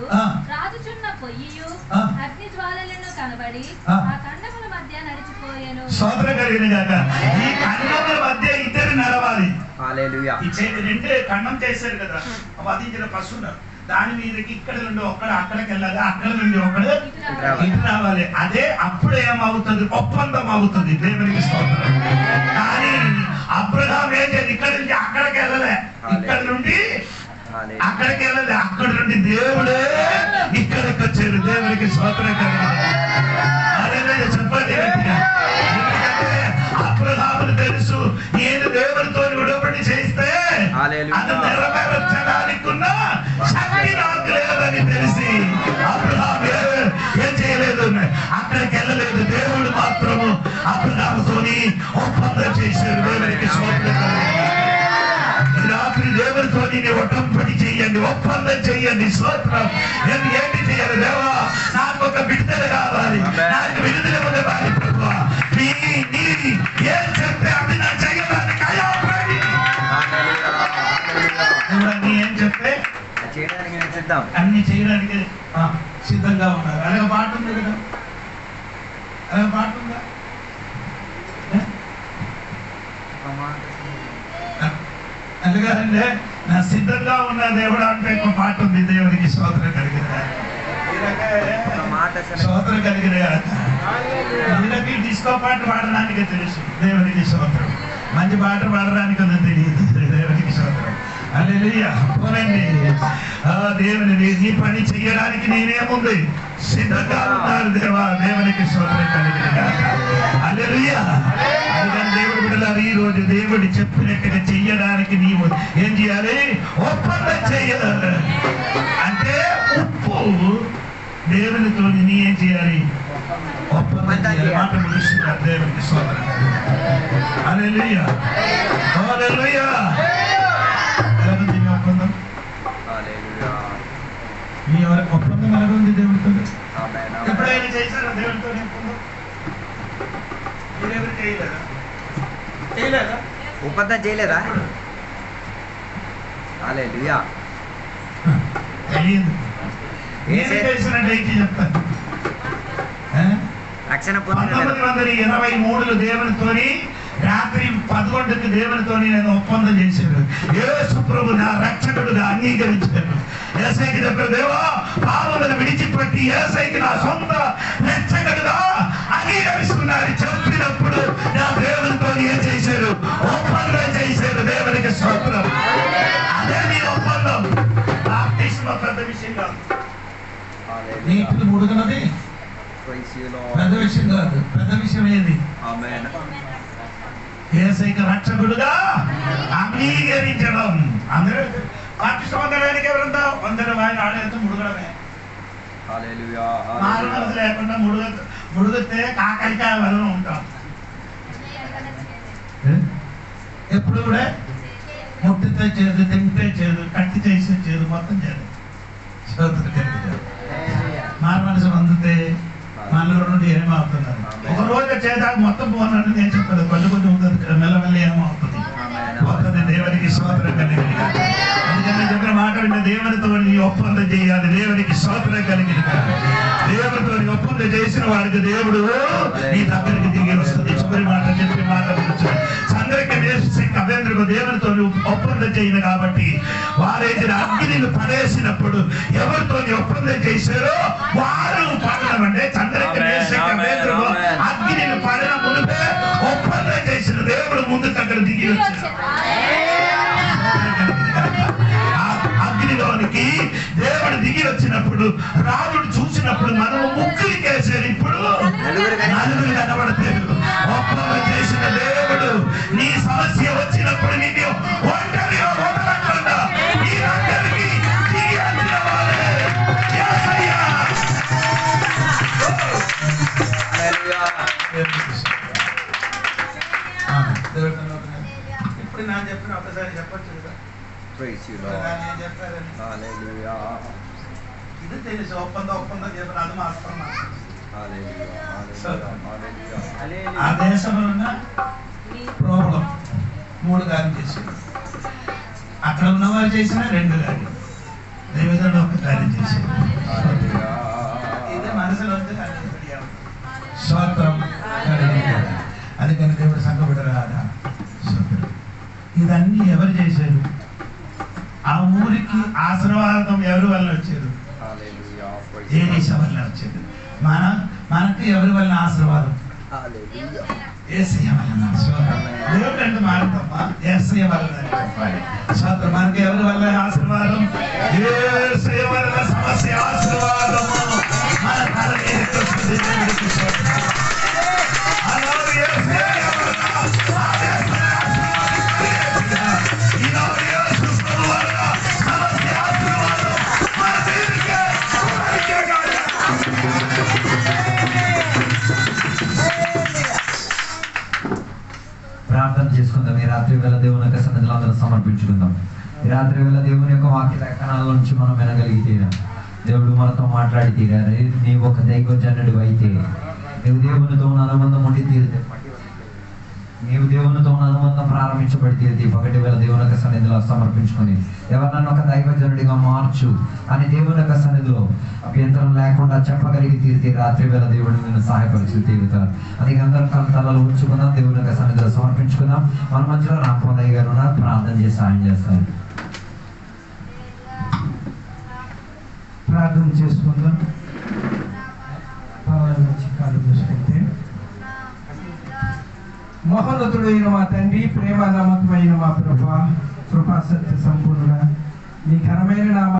రాజుచున్న పొయ్యియు అగ్ని జ్వాలలను కనబడి ఆ ఖండముల మధ్య నడిచిపోయాను. స్తోత్రం కలిగిన గాక. ఈ ఖండముల మధ్య ఇద్దరు నడవాలి. హల్లెలూయా. ఈ చేతి రెండే ఖండం చేశారు కదా, వధించిన పశువులు. దాని మీదకి ఇక్కడ నుండి ఒక్కడ అక్కడికి వెళ్ళాలి, అక్కడ నుండి ఒక్కడే ఇటు రావాలి. అదే అప్పుడు ఏమవుతుంది? ఒప్పందం అవుతుంది. దేవునికి స్తోత్రం. కానీ అబ్రహాం ఏం చేయాలి? ఇక్కడ నుంచి అక్కడికి వెళ్ళలే, ఇక్కడ నుండి అక్కడికి వెళ్ళలే, అక్కడ నుండి దేవుడే ఇక్కడికి వచ్చారు. దేవునికి స్తోత్రం కలిగింది. చెప్పండి. ఎందుకంటే అబ్రహాముకు తెలుసు, నేను దేవుడితో ఉడబడి చేస్తే అది నెరవేర్చడానికి ఉన్న శక్తి నాకు లేదని తెలిసి అబ్రహాం ఏం చేయలేదు, అక్కడికి వెళ్ళలేదు. దేవుడు మాత్రము అబ్రహాముతోని ఒప్పందం చేశారు. దేవునికి స్తోత్రం కలిగింది. రాత్రి దేవుడితో ఒట్టంపడి చెయ్యండి, ఒప్పందం చెయ్యండి. స్తోత్రం. ఏంటి చేయాలి? దేవా, నాకు ఒక విడుదల కావాలి, నాకు విడుదల కావాలి ప్రభువా. ఏం చెప్తే అది నా చేయడానికి ఏం చెప్తే అన్ని చేయడానికి సిద్ధంగా ఉన్నారు. అలాగే పాట ఉంది కదా, అలాగే పాట ఉందా? అందుకంటే నా సిద్ధంగా ఉన్న దేవుడు అంటే ఒక పాట ఉంది. దేవునికి స్తోత్రం కలిగిన స్తోత్రం కలిగిన వీళ్ళకి డిస్కో పాట పాడడానికి తెలుసు. దేవునికి స్తోత్రం. మంచి పాట పాడడానికి ఉందో తెలియదు. దేవునికి స్తోత్రం. హల్లెలూయా. పోనండి. దేవుని నీ పని చెయ్యడానికి నేనేముంది సిద్ధంగా ఉన్నారు దేవా. దేవునికి స్తోత్రం కలిగిన హల్లెలూయా. అందుకని దేవుడు బిడ్డలారా, ఈ రోజు దేవుడు చెప్పినట్టుగా చెయ్యడానికి నీవు ఏం చేయాలి? ఒప్పందం చెయ్యాలి. అంటే ఉప్పు దేవునితో నీ ఏం చేయాలి? ఒప్పందం చేయాలి. మాట ముగిస్తున్నారు. దేవునికి స్తోత్రం. హల్లెలూయా. హల్లెలూయా. ఒప్పందం మీ ఎవరికి ఒప్పందం ఎలాగుంది దేవుడితో? ఎప్పుడైనా చేశారా దేవుడితో ఒప్పందం? మీరెవరు చేయలేదా? చేయలేదా? ఒప్పందం చేయలేదా? హల్లెలూయా. తెలియదు. ఏం చేసినట్టు చెప్తాను. రక్షణ 1923 దేవునితోని రాత్రి 11కి దేవునితోని నేను ఒప్పందం చేశాను. యేసు ప్రభు నా రక్షకుడుగా అంగీకరించాను. యేసయ్యకి చెప్పారు, దేవా పాపములను విడిచిపెట్టి యేసయ్యకి నా సొంత రక్షకుడుగా అంగీకరిస్తున్నారు చెప్పినప్పుడు నా దేవునితో ఏం చేశారు? ఒప్పందం చేశారు. దేవునికి స్తోత్రం. అదే నీ ఒప్పందం. బాప్తిస్మం పెద్ద విషయం కాదు. నీటిని ముడుగునది పెద్ద విషయం కాదు. పెద్ద విషయం ఏది? యేసయ్యకి రక్షకుడుగా అంగీకరించడం. అందరూ బాప్తిస్మం పొందడానికి ఎవరుందా? అందరూ ఆయన ఆడేంత ముడుగడమే. మారు మనసు లేకుండా ముడుగితే కాకరికాయ వలన ఉంటాం. ఎప్పుడు కూడా ముట్టితే చేదు, తింటే చేదు, కట్టి చేసి చేదు, మొత్తం చేదు. మారు మనసు పొందితే మనలో నుండి ఏమవుతున్నారు? ఒక రోజు చేదాక మొత్తం పోనట్టు నేను చెప్పదు. కొంచెం ఉంటుంది, మెల్లమెల్ల ఏమవుతుంది? పోతుంది. దేవునికి స్తోత్రం కలిగిన అందుకని చెప్పిన మాట విన్న దేవునితో ఒప్పందం చేయాలి. దేవునికి స్తోత్రం కలిగిన దేవునితో ఒప్పందం చేసిన వారికి దేవుడు నీ దగ్గరికి దిగి వస్తుంది. చివరి మాట చెప్పిన మాట అభ్యంతరకు దేవునితో ఒప్పందం చేయను కాబట్టి వారైతే అగ్నిని పడేసినప్పుడు ఎవరితో ఒప్పందం చేశారో వారు పడడం. అంటే చంద్రకి అగ్నిని పడిన మునిపే ఒప్పందం చేసిన దేవుడు ముందు అక్కడ దిగి వచ్చారు. అగ్నిలోనికి దేవుడు దిగి వచ్చినప్పుడు రాముడు చూసినప్పుడు మనము ముగ్గురు కేసారు. ఇప్పుడు నలుగురు కనబడతారు. ఒప్పందం చేసిన దేవుడు నీ సమస్య వచ్చినప్పుడు నిన్ను ఒంటరిగా వదలకుండా నీ దగ్గరికి దిగి వచ్చిన వాడే యేసయ్య. you, Lord. ఏం చెప్పారని Hallelujah. ఇది తెలుసు ఒప్పందం చెప్పారు అది మాత్రం Hallelujah. Hallelujah. Hallelujah. ఆ దేశంలో ఉన్న ప్రాబ్లం 3 కార్యం చేశారు. అక్కడ ఉన్న వాళ్ళు చేసిన 2 కార్యం, దైవజనుడు 1 కార్యం చేశారు. ఇదే మనసులో ఉంది స్తోత్రం. అందుకని దేవుడు సంఘబిడ్డలారా స్తోత్రం. ఇదన్నీ ఎవరు చేశారు? ఆ ఊరికి ఆశీర్వాదం ఎవరి వల్ల వచ్చారు? ఏ దేశం వల్ల వచ్చేది? మనకు ఎవరి వల్ల ఆశీర్వాదం? యేసయ్య వలన. దేవుడు అంటే మారుతామా? యేసయ్య వలన చెప్పాలి. స్తోత్రం. మనకి ఎవరి వల్ల ఆశీర్వాదం? యేసయ్య వలన సమస్య ఆశీర్వాదము మన తల మీదకి వస్తుంది. దేవుడికి స్తోత్రం. హల్లెలూయా. యేసయ్య వలన ప్రార్థన చేసుకుందాం. ఈ రాత్రి వేళ దేవుని యొక్క సన్నిధిలో అందరం సమర్పించుకుందాం. ఈ రాత్రి వేళ దేవుని యొక్క వాక్య లేఖనాల నుంచి మనం వినగలిగితేరా, దేవుడు మనతో మాట్లాడి తీరారు. నీవు ఒక దైవజనుడు అయితే, నీవు దేవునితో ఉన్న అనుబంధం ఉండి తీరితే, నీవు దేవునితో ఉన్న అనుబంధం ప్రారంభించబడి తీరితే, ఒకటి వేళ దేవుని యొక్క సన్నిధిలో సమర్పించుకొని ఎవరినన్నా ఒక దైవజనుడిగా మార్చు అని దేవుని యొక్క సన్నిధిలో అభ్యంతరం లేకుండా చెప్పగలిగి తీరితే రాత్రి వేళ దేవుడు నిన్ను సహాయపరిచి తీరుతారు. అది అందరం తలలు ఉంచుకుందాం, దేవుని యొక్క సన్నిధిలో సమర్పించుకుందాం. మన మధ్యలో రాంపదయ్య గారు ఉన్నారు, ప్రార్థన చేసి సాయం చేస్తారు. ప్రార్థన చేసుకుందాం. కాలు చూసుకుంటే మహోన్నతుడైన మా తండ్రి, ప్రేమ నమ్మకమైన మా ప్రభా, కృపా సత్య సంపూర్ణ నీ ఘనమైన నామ